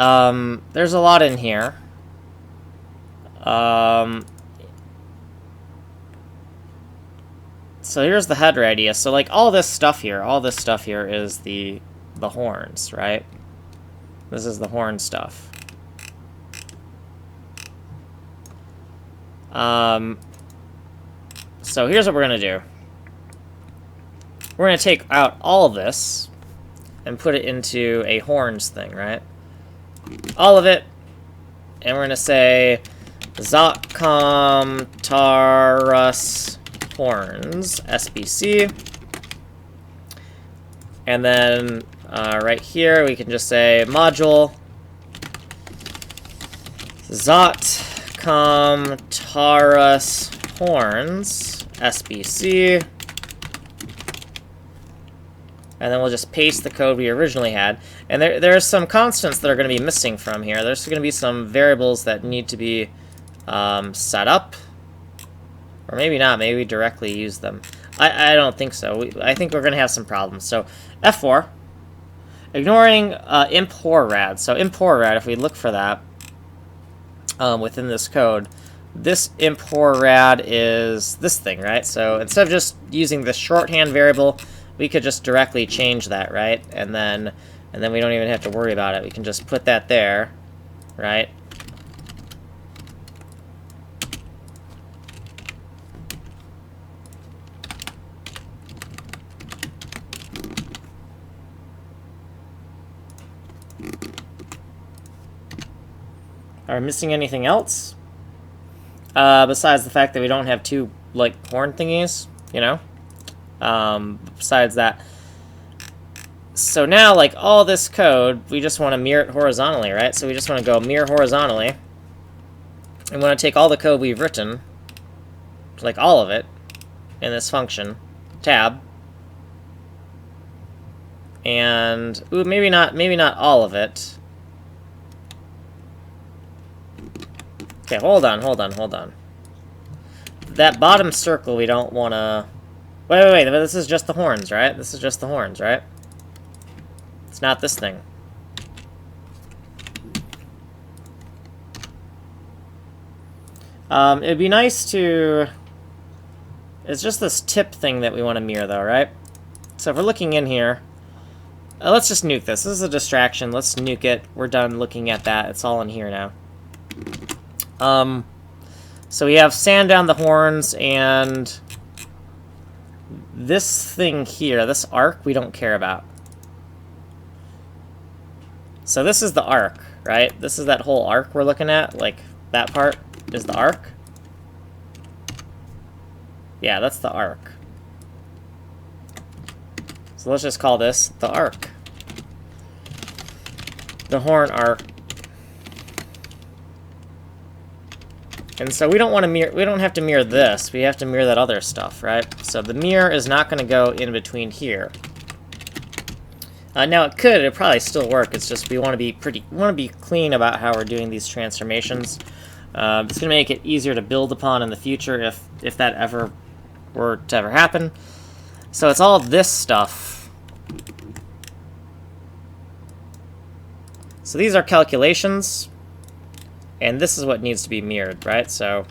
there's a lot in here. So here's the head radius. So like all this stuff here is the horns, right? This is the horn stuff. So here's what we're gonna do. We're gonna take out all of this and put it into a horns thing, right? All of it, and we're gonna say ZODIAC Taurus horns SBC, and then right here we can just say module ZODIAC Taurus horns SBC, and then we'll just paste the code we originally had. And there are some constants that are going to be missing from here. There's going to be some variables that need to be set up. Or maybe not. Maybe we directly use them. I don't think so. I think we're going to have some problems. So F4, ignoring imp_horrad. So imp_horrad, if we look for that within this code, this imp_horrad is this thing, right? So instead of just using the shorthand variable, we could just directly change that, right? And then we don't even have to worry about it. We can just put that there, right? Are we missing anything else? Besides the fact that we don't have two, like, horn thingies, you know? Besides that. So now, like, all this code, we just want to mirror it horizontally, right? So we just want to go mirror horizontally. And we want to take all the code we've written, like all of it, in this function, tab. And, ooh, maybe not all of it. Okay, hold on. That bottom circle we don't want to... Wait, this is just the horns, right? This is just the horns, right? It's not this thing. It'd be nice to... It's just this tip thing that we want to mirror, though, right? So if we're looking in here... let's just nuke this. This is a distraction. Let's nuke it. We're done looking at that. It's all in here now. So we have sand down the horns, and... this thing here, this arc, we don't care about. So this is the arc, right? This is that whole arc we're looking at. Like, that part is the arc. Yeah, that's the arc. So let's just call this the arc. The horn arc. And so we don't want to mirror, we don't have to mirror this, we have to mirror that other stuff, right? So the mirror is not going to go in between here. Now it'd probably still work, it's just we want to be clean about how we're doing these transformations. It's going to make it easier to build upon in the future if that ever were to ever happen. So it's all this stuff. So these are calculations. And this is what needs to be mirrored, right? So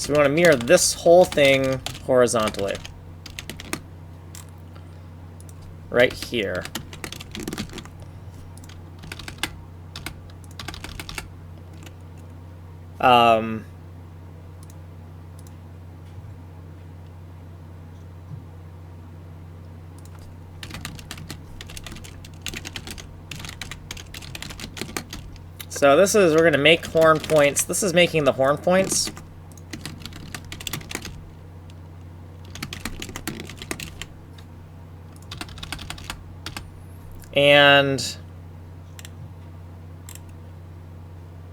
we want to mirror this whole thing horizontally. Right here. So this is, we're going to make horn points. This is making the horn points. And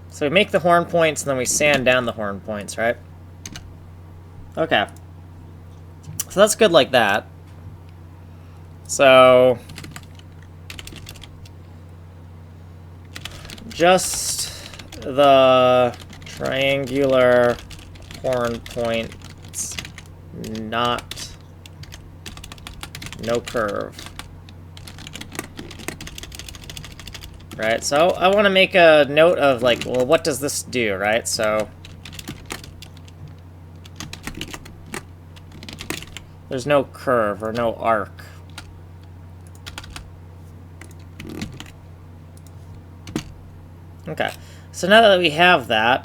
so we make the horn points, and then we sand down the horn points, right? Okay. So that's good like that. So just the triangular horn points, no curve. Right, so I want to make a note of, like, well, what does this do, right? So there's no curve or no arc. Okay, so now that we have that,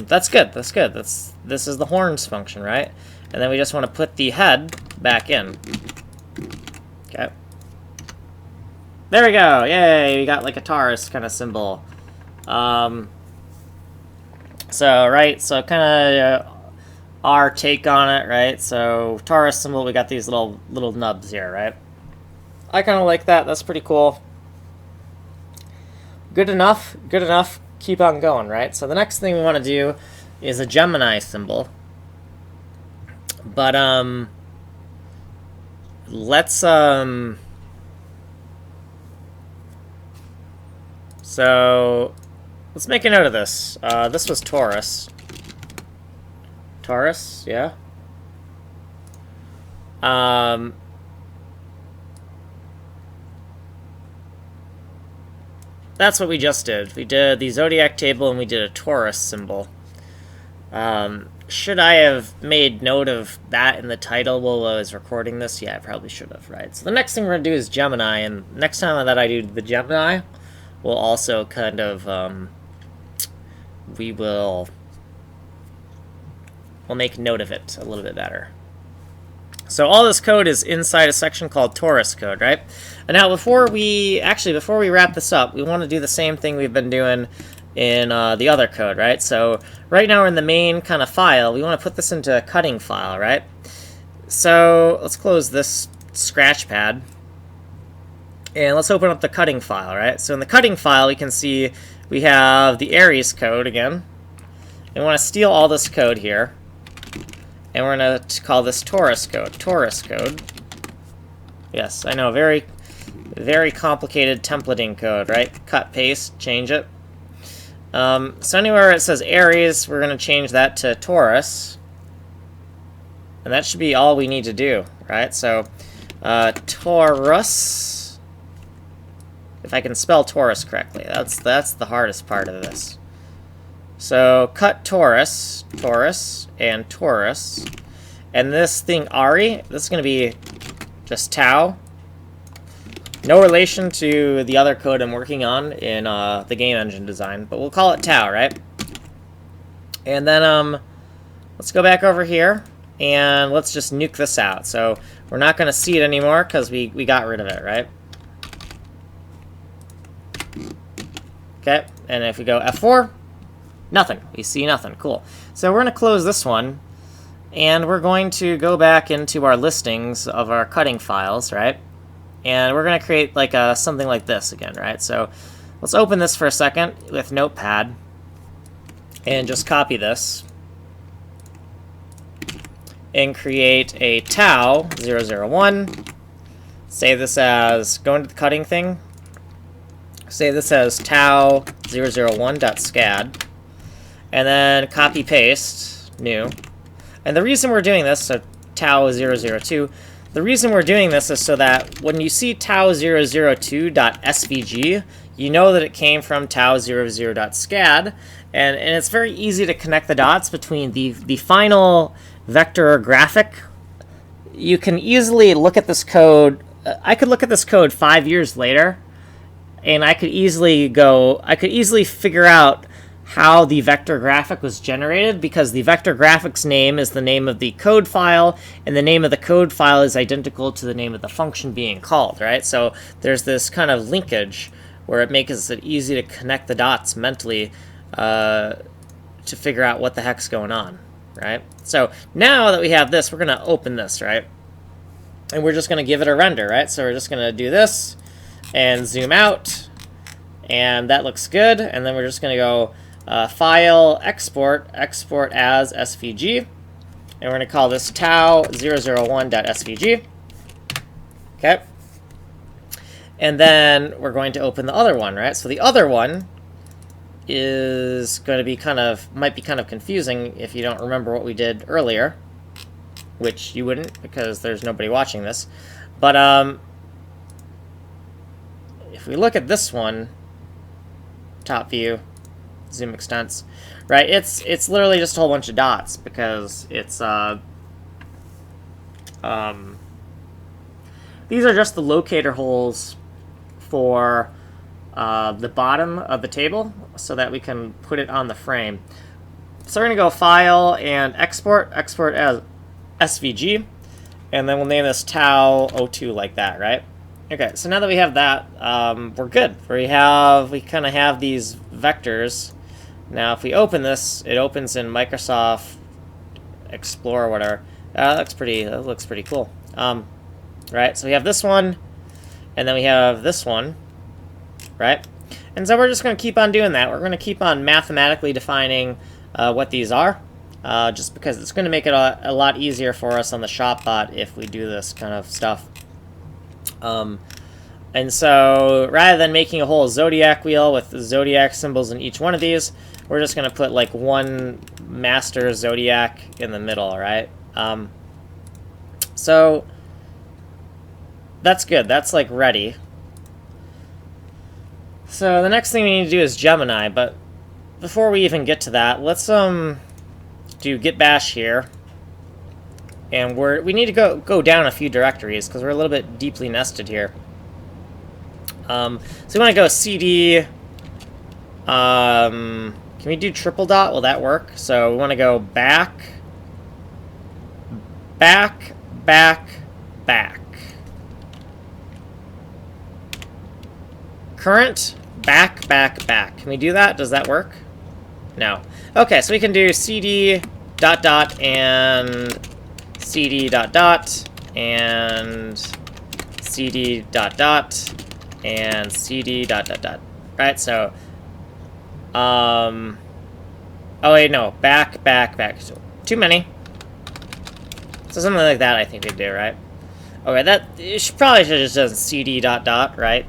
that's good, that's good. This is the horns function, right? And then we just want to put the head back in. Okay. There we go! Yay! We got like a Taurus kind of symbol. So, right, so kind of our take on it, right? So, Taurus symbol, we got these little nubs here, right? I kind of like that. That's pretty cool. Good enough. Good enough. Keep on going, right? So the next thing we want to do is a Gemini symbol. But, let's, so let's make a note of this. This was Taurus. Taurus, yeah. That's what we just did. We did the Zodiac table and we did a Taurus symbol. Should I have made note of that in the title while I was recording this? Yeah, I probably should have, right? So the next thing we're going to do is Gemini, and next time that I do the Gemini, we'll also kind of, we'll make note of it a little bit better. So all this code is inside a section called Taurus code, right? And now before we wrap this up, we want to do the same thing we've been doing in the other code, right? So right now we're in the main kind of file. We want to put this into a cutting file, right? So let's close this scratch pad. And let's open up the cutting file, right? So in the cutting file, we can see we have the Aries code again. And we want to steal all this code here. And we're going to call this Taurus code. Taurus code. Yes, I know, very, very complicated templating code, right? Cut, paste, change it. So anywhere it says Aries, we're going to change that to Taurus. And that should be all we need to do, right? So, Taurus. If I can spell Taurus correctly, that's the hardest part of this. So cut Taurus, Taurus, and Taurus. And this thing, Ari, this is going to be just tau. No relation to the other code I'm working on in the game engine design, but we'll call it tau, right? And then let's go back over here, and let's just nuke this out. So we're not going to see it anymore because we got rid of it, right? Okay, and if we go F4, nothing. We see nothing. Cool. So we're going to close this one, and we're going to go back into our listings of our cutting files, right? And we're going to create like something like this again, right? So let's open this for a second with Notepad and just copy this and create a tau 001. Save this as, go into the cutting thing, save this as tau 001.scad. And then copy paste, new. And the reason we're doing this, so tau 002, the reason we're doing this is so that when you see tau 002.svg, you know that it came from tau 00.scad, and it's very easy to connect the dots between the final vector graphic. You can easily look at this code. I could look at this code 5 years later, and I could easily figure out how the vector graphic was generated, because the vector graphics name is the name of the code file, and the name of the code file is identical to the name of the function being called, right? So there's this kind of linkage where it makes it easy to connect the dots mentally to figure out what the heck's going on, right? So now that we have this, we're going to open this, right? And we're just going to give it a render, right? So we're just going to do this and zoom out, and that looks good. And then we're just going to go File, Export, Export as SVG, and we're going to call this tau001.svg. Okay. And then we're going to open the other one, right? So the other one is going to be might be kind of confusing if you don't remember what we did earlier, which you wouldn't because there's nobody watching this. But if we look at this one, top view, zoom extents, right? It's literally just a whole bunch of dots because it's these are just the locator holes for the bottom of the table so that we can put it on the frame. So we're going to go File and Export, Export as SVG, and then we'll name this tau02 like that, right? Okay, so now that we have that, we're good. We kind of have these vectors. Now if we open this, it opens in Microsoft Explorer or whatever. That looks pretty cool. Right, so we have this one, and then we have this one, right? And so we're just going to keep on doing that. We're going to keep on mathematically defining what these are, just because it's going to make it a lot easier for us on the shopbot if we do this kind of stuff. And so rather than making a whole zodiac wheel with zodiac symbols in each one of these, we're just going to put like one master zodiac in the middle, right? So that's good. That's like ready. So the next thing we need to do is Gemini, but before we even get to that, let's do git bash here. And we need to go down a few directories because we're a little bit deeply nested here. So we want to go cd. Can we do triple dot? Will that work? So we want to go back, back, back, back. Current, back, back, back. Can we do that? Does that work? No. Okay, so we can do cd dot dot and cd dot dot and cd dot dot and cd dot dot dot. Right, so oh wait, no, back, back, back. So, too many. So something like that I think we do, right? Okay, that probably should have just done cd dot dot, right?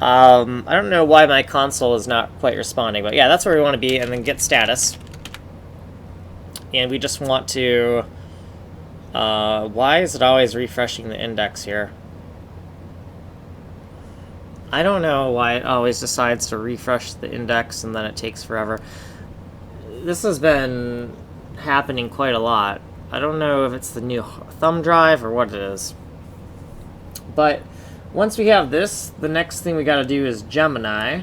I don't know why my console is not quite responding, but yeah, that's where we want to be, and then get status. And we just want to why is it always refreshing the index here? I don't know why it always decides to refresh the index and then it takes forever. This has been happening quite a lot. I don't know if it's the new thumb drive or what it is. But once we have this, the next thing we gotta do is Gemini,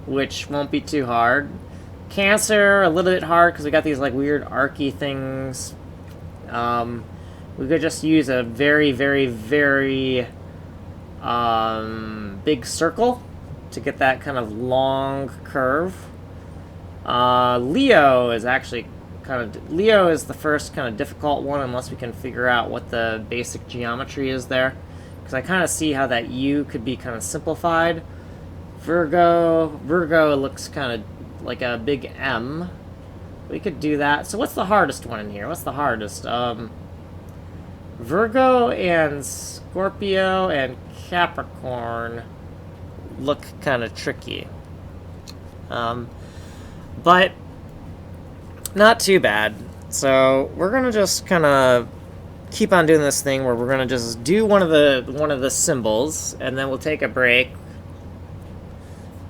which won't be too hard. Cancer, a little bit hard because we got these like weird archy things. We could just use a very, very, very big circle to get that kind of long curve. Leo is actually Leo is the first kind of difficult one unless we can figure out what the basic geometry is there. Because I kind of see how that U could be kind of simplified. Virgo looks kind of like a big M. We could do that. So what's the hardest one in here? What's the hardest? Virgo and Scorpio and Capricorn look kind of tricky. But not too bad. So we're gonna just kind of keep on doing this thing where we're gonna just do one of the symbols, and then we'll take a break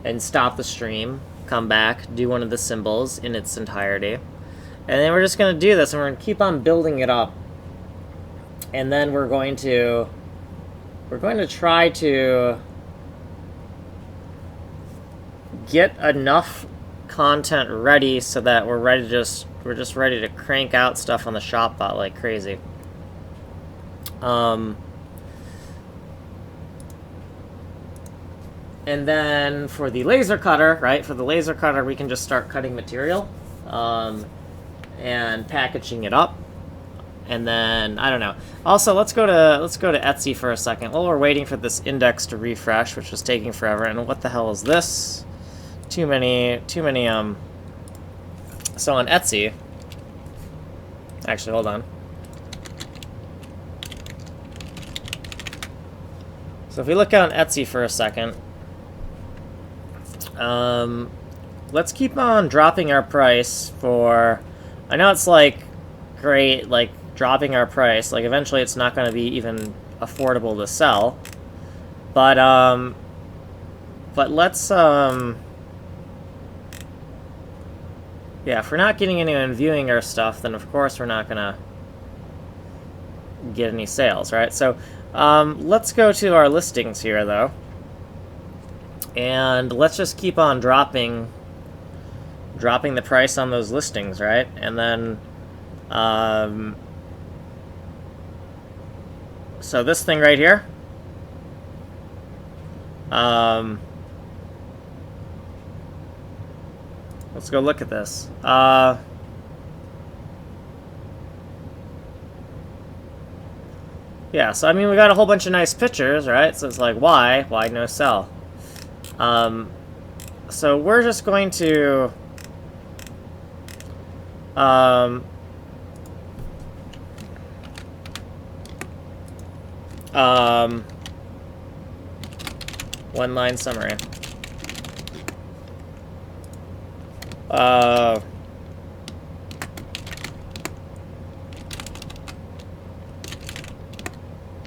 and stop the stream, come back, do one of the symbols in its entirety, and then we're just gonna do this, and we're gonna keep on building it up, and then we're going to try to get enough content ready so that we're just ready to crank out stuff on the shopbot like crazy. And then for the laser cutter, right? For the laser cutter, we can just start cutting material and packaging it up. And then I don't know. Also, let's go to Etsy for a second while we're waiting for this index to refresh, which is taking forever. And what the hell is this? Too many. So on Etsy, actually, hold on. So if we look on Etsy for a second, let's keep on dropping our price for. I know it's like great, like dropping our price. Like eventually, it's not going to be even affordable to sell. But let's yeah, if we're not getting anyone viewing our stuff, then of course we're not gonna get any sales, right? So let's go to our listings here, though, and let's just keep on dropping the price on those listings, right? And then so this thing right here, let's go look at this. Yeah, so I mean, we got a whole bunch of nice pictures, right? So it's like, why no sell? So we're just going to one-line summary.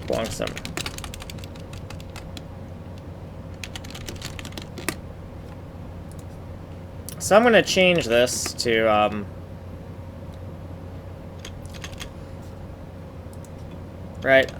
Long summary. So I'm going to change this to right.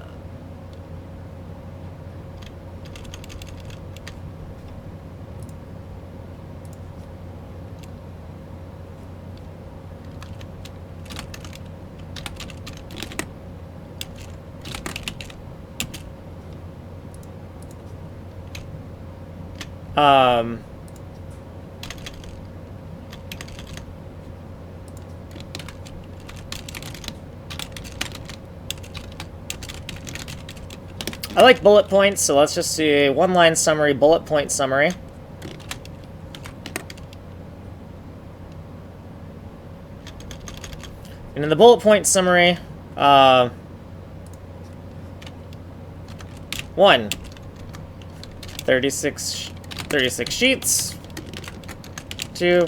I like bullet points, so let's just see one-line summary, bullet point summary. And in the bullet point summary, 1, 36 sheets, 2,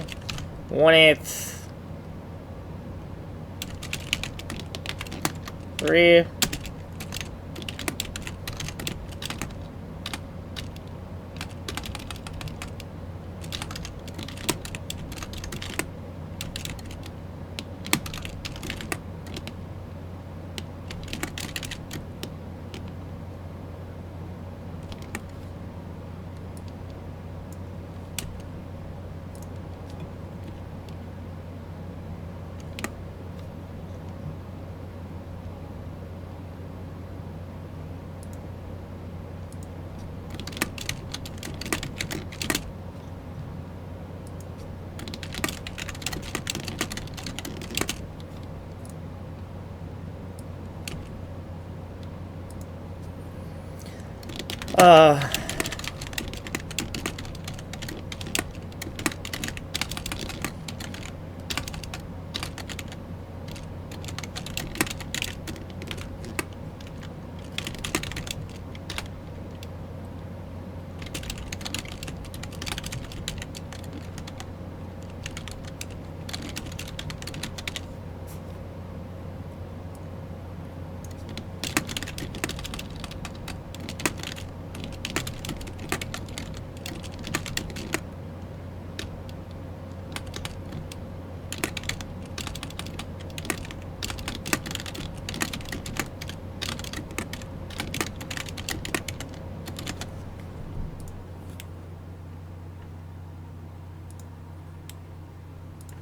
1/8, 3,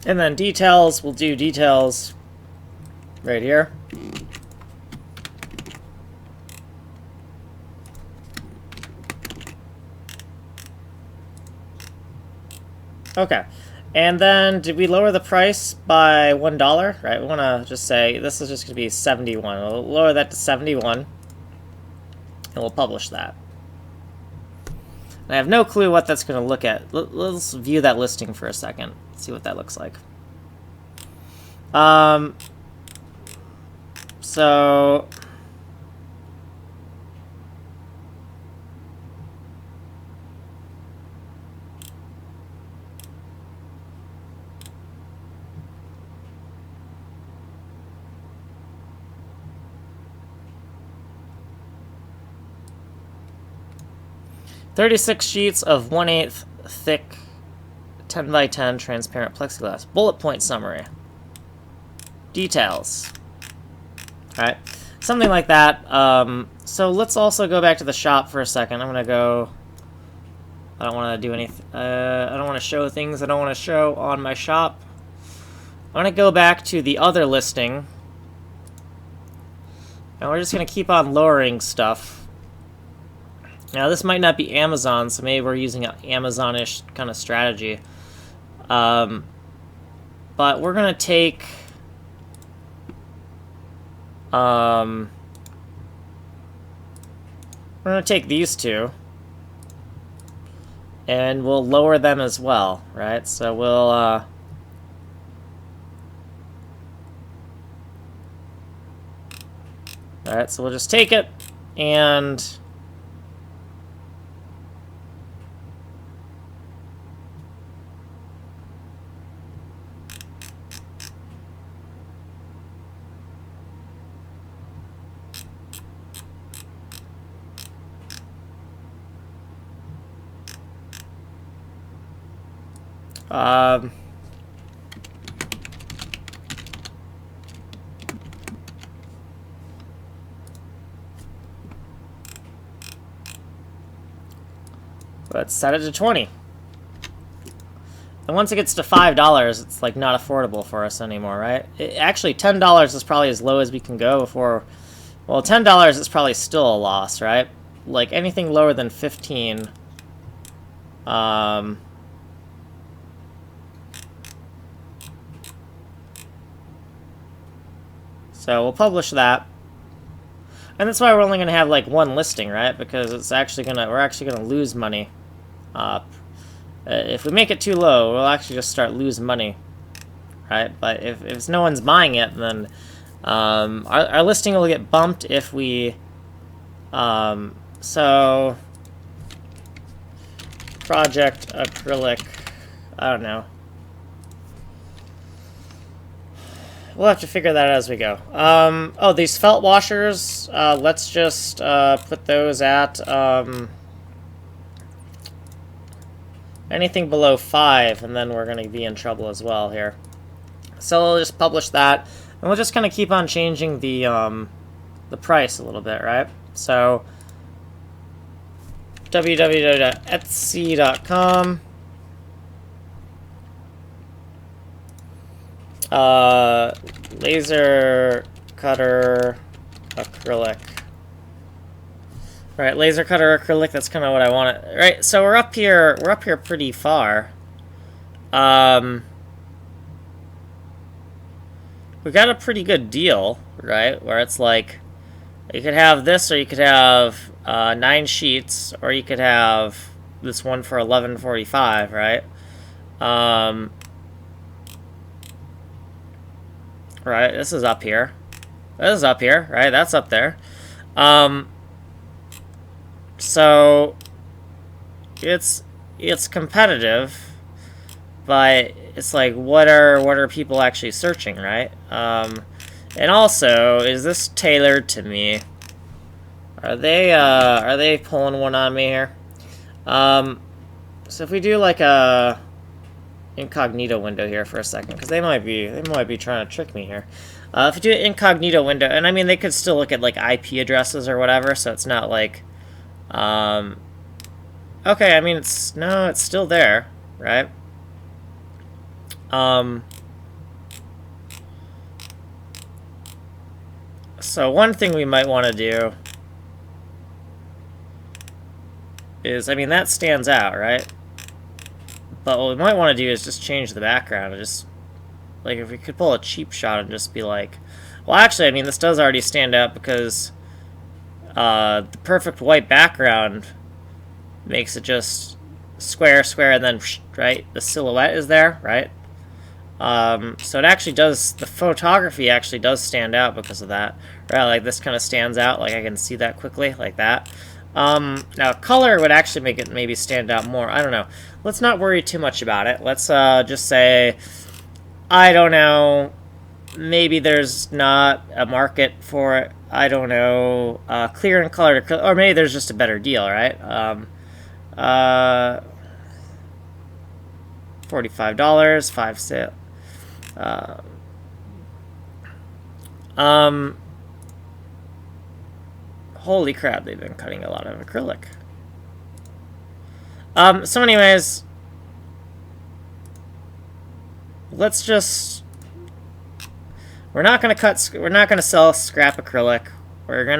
and then details, we'll do details right here. Okay. And then, did we lower the price by $1? Right, we want to just say, this is just going to be 71. We'll lower that to 71. And we'll publish that. And I have no clue what that's going to look at. Let's view that listing for a second. See what that looks like. So... "36 sheets of 1/8 thick 10 by 10 transparent plexiglass. Bullet point summary. Details." Alright, something like that. So let's also go back to the shop for a second. I'm gonna go... I don't want to do anything. I don't want to show things I don't want to show on my shop. I'm gonna go back to the other listing. And we're just gonna keep on lowering stuff. Now, this might not be Amazon, so maybe we're using an Amazon-ish kind of strategy. But we're going to take... we're going to take these two. And we'll lower them as well, right? So we'll... Alright, so we'll just take it, and... let's set it to 20. And once it gets to $5, it's like not affordable for us anymore, right? Actually, $10 is probably as low as we can go before... Well, $10 is probably still a loss, right? Like anything lower than 15... So we'll publish that. And that's why we're only going to have like one listing, right? Because it's actually we're actually going to lose money. If we make it too low, we'll actually just start losing money, right? But if no one's buying it, then our listing will get bumped if we... so... Project acrylic... I don't know. We'll have to figure that out as we go. Oh, these felt washers, let's just put those at anything below 5, and then we're going to be in trouble as well here. So we'll just publish that, and we'll just kind of keep on changing the price a little bit, right? So www.etsy.com. Laser cutter acrylic. Right, laser cutter acrylic, that's kind of what I want. Right, so we're up here pretty far. We got a pretty good deal, right? Where it's like, you could have this, or you could have 9 sheets, or you could have this one for $11.45, right? Right, this is up here. This is up here, right? That's up there. So it's competitive, but it's like, what are people actually searching, right? And also, is this tailored to me? Are they pulling one on me here? So if we do like a incognito window here for a second, because they might be trying to trick me here. If you do an incognito window, and I mean they could still look at like IP addresses or whatever, so it's not like okay, I mean it's still there, right? So one thing we might want to do is, I mean that stands out, right? But what we might want to do is just change the background. And just, like, if we could pull a cheap shot and just be like... Well, actually, I mean, this does already stand out because the perfect white background makes it just square, square, and then, right? The silhouette is there, right? So it actually does... The photography actually does stand out because of that. Right, like this kind of stands out. Like, I can see that quickly, like that. Now, color would actually make it maybe stand out more. I don't know. Let's not worry too much about it. Let's just say, I don't know, maybe there's not a market for it. I don't know. Clear and color, or maybe there's just a better deal, right? $45, 5 sale. Holy crap, they've been cutting a lot of acrylic. So anyways, let's just... We're not gonna sell scrap acrylic. We're going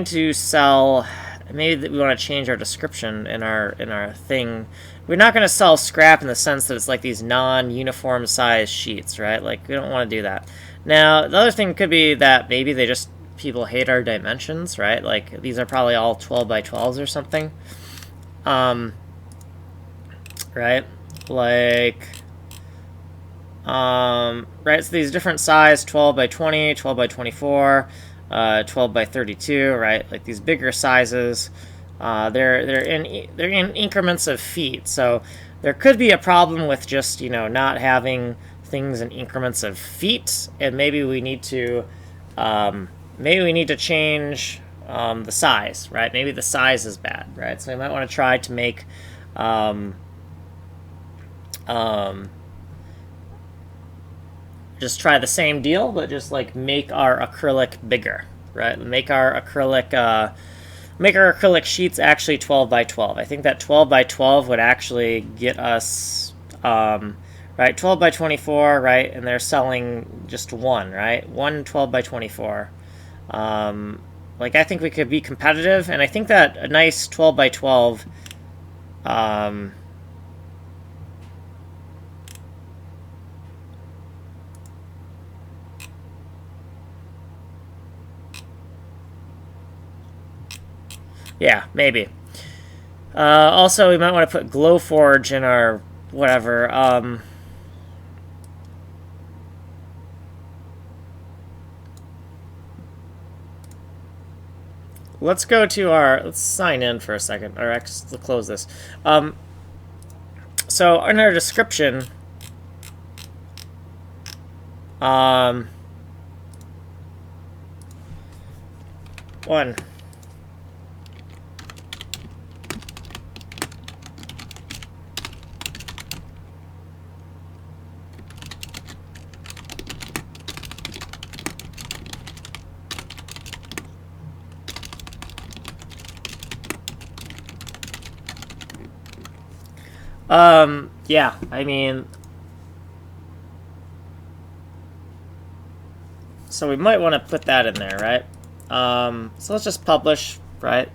to sell... Maybe we want to change our description in our thing. We're not going to sell scrap in the sense that it's like these non-uniform size sheets, right? Like, we don't want to do that. Now, the other thing could be that maybe people hate our dimensions, right? Like, these are probably all 12 by 12s or something. Right? Like, right, so these different size, 12 by 20, 12 by 24, 12 by 32, right? Like these bigger sizes, they're in increments of feet. So there could be a problem with just, you know, not having things in increments of feet, and maybe we need to change the size, right? Maybe the size is bad, right? So we might want to try to make just try the same deal, but just like make our acrylic bigger, right? Make our acrylic sheets actually 12 by 12. I think that 12 by 12 would actually get us, right? 12 by 24, right? And they're selling just one, right? One 12 by 24. Like, I think we could be competitive, and I think that a nice 12 by 12, yeah, maybe. Also, we might want to put Glowforge in our whatever. Let's go to let's sign in for a second. Or let's close this. So in our description, one. Yeah, I mean, so we might want to put that in there, right? So let's just publish, right?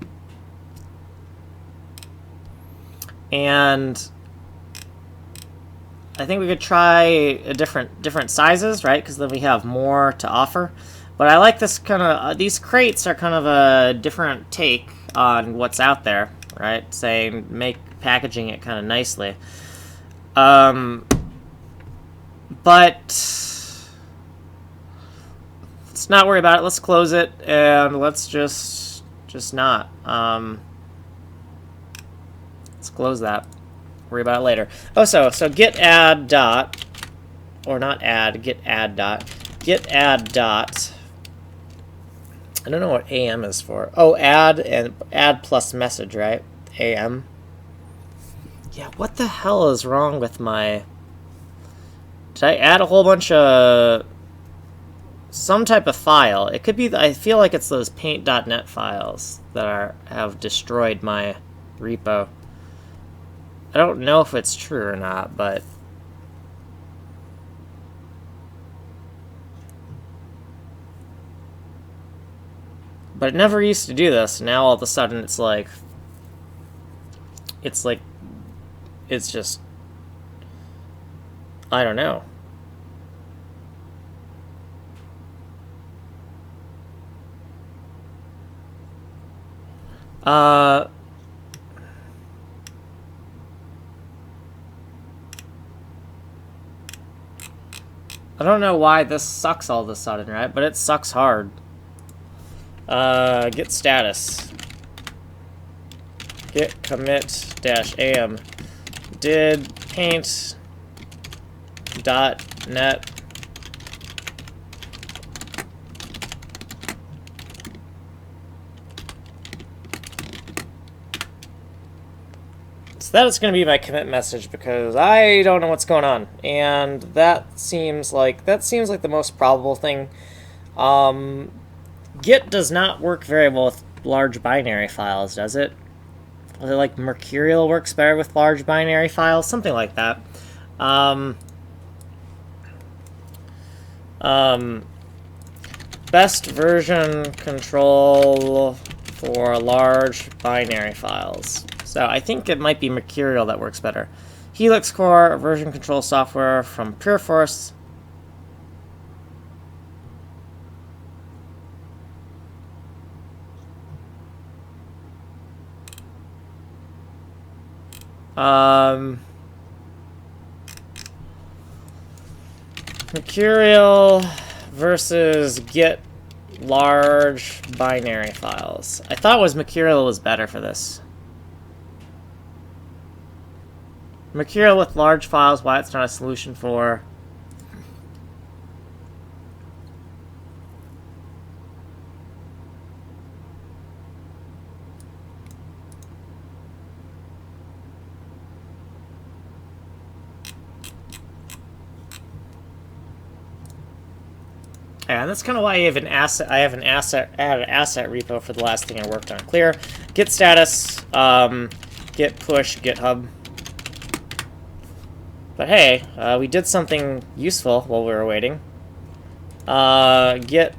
And I think we could try a different sizes, right? Because then we have more to offer. But I like this kind of, these crates are kind of a different take on what's out there, right? Saying, packaging it kind of nicely. But let's not worry about it. Let's close it, and let's just not. Let's close that. Worry about it later. Oh, so get add dot, or not add, get add dot. Get add dot. I don't know what AM is for. Oh, add and add plus message, right? AM. Yeah, what the hell is wrong with my... Did I add a whole bunch of... some type of file? It could be... I feel like it's those paint.net files that have destroyed my repo. I don't know if it's true or not, but... But it never used to do this. Now all of a sudden it's like... it's like, it's just, I don't know. I don't know why this sucks all of a sudden, right? But it sucks hard. Get status. Get commit dash am. Did paint dot net so that is going to be my commit message because I don't know what's going on, and that seems like the most probable thing. Git does not work very well with large binary files, does it? Like Mercurial works better with large binary files, something like that. Best version control for large binary files. So I think it might be Mercurial that works better. Helix Core version control software from PureForce. Mercurial versus Git large binary files. I thought it was Mercurial was better for this. Mercurial with large files, why it's not a solution for... Yeah, that's kind of why I have an asset. I had an asset repo for the last thing I worked on. Clear, git status, git push, GitHub. But hey, we did something useful while we were waiting. Git.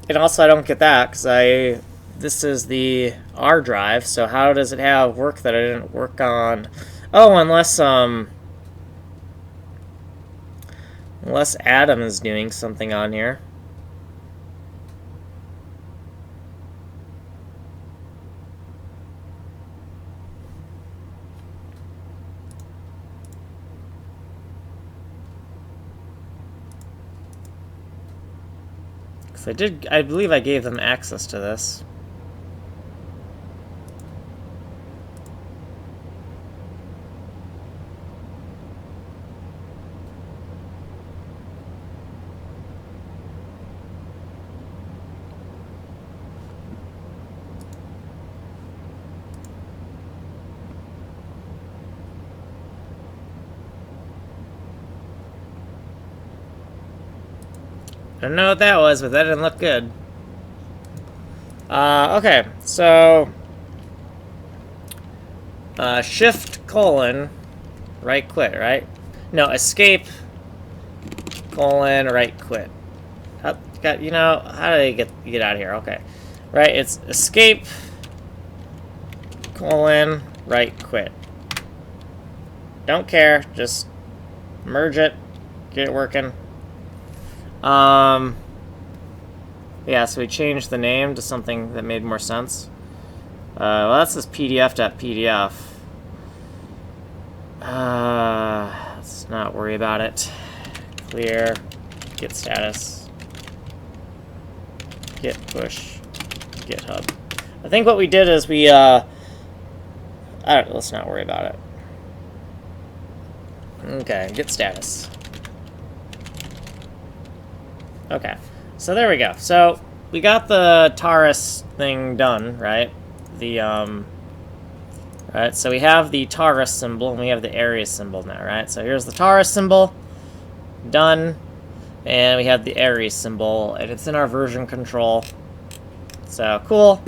And also I don't get that, because this is the R drive, so how does it have work that I didn't work on? Oh, unless Adam is doing something on here. I believe I gave them access to this. I don't know what that was, but that didn't look good. Okay, so shift colon right quit, right? No, escape colon right quit. How did I get out of here? Okay, right. It's escape colon right quit. Don't care. Just merge it, get it working. Yeah, so we changed the name to something that made more sense. Well, that's this pdf.pdf. Let's not worry about it. Clear, git status, git push, GitHub. I think what we did is we, let's not worry about it. Okay, git status. Okay, so there we go. So we got the Taurus thing done, right? Right, so we have the Taurus symbol and we have the Aries symbol now, right? So here's the Taurus symbol, done, and we have the Aries symbol, and it's in our version control. So cool.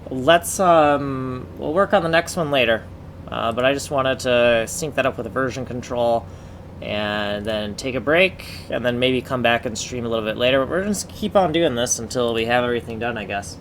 Let's we'll work on the next one later. But I just wanted to sync that up with a version control and then take a break and then maybe come back and stream a little bit later. But we're just keep on doing this until we have everything done, I guess.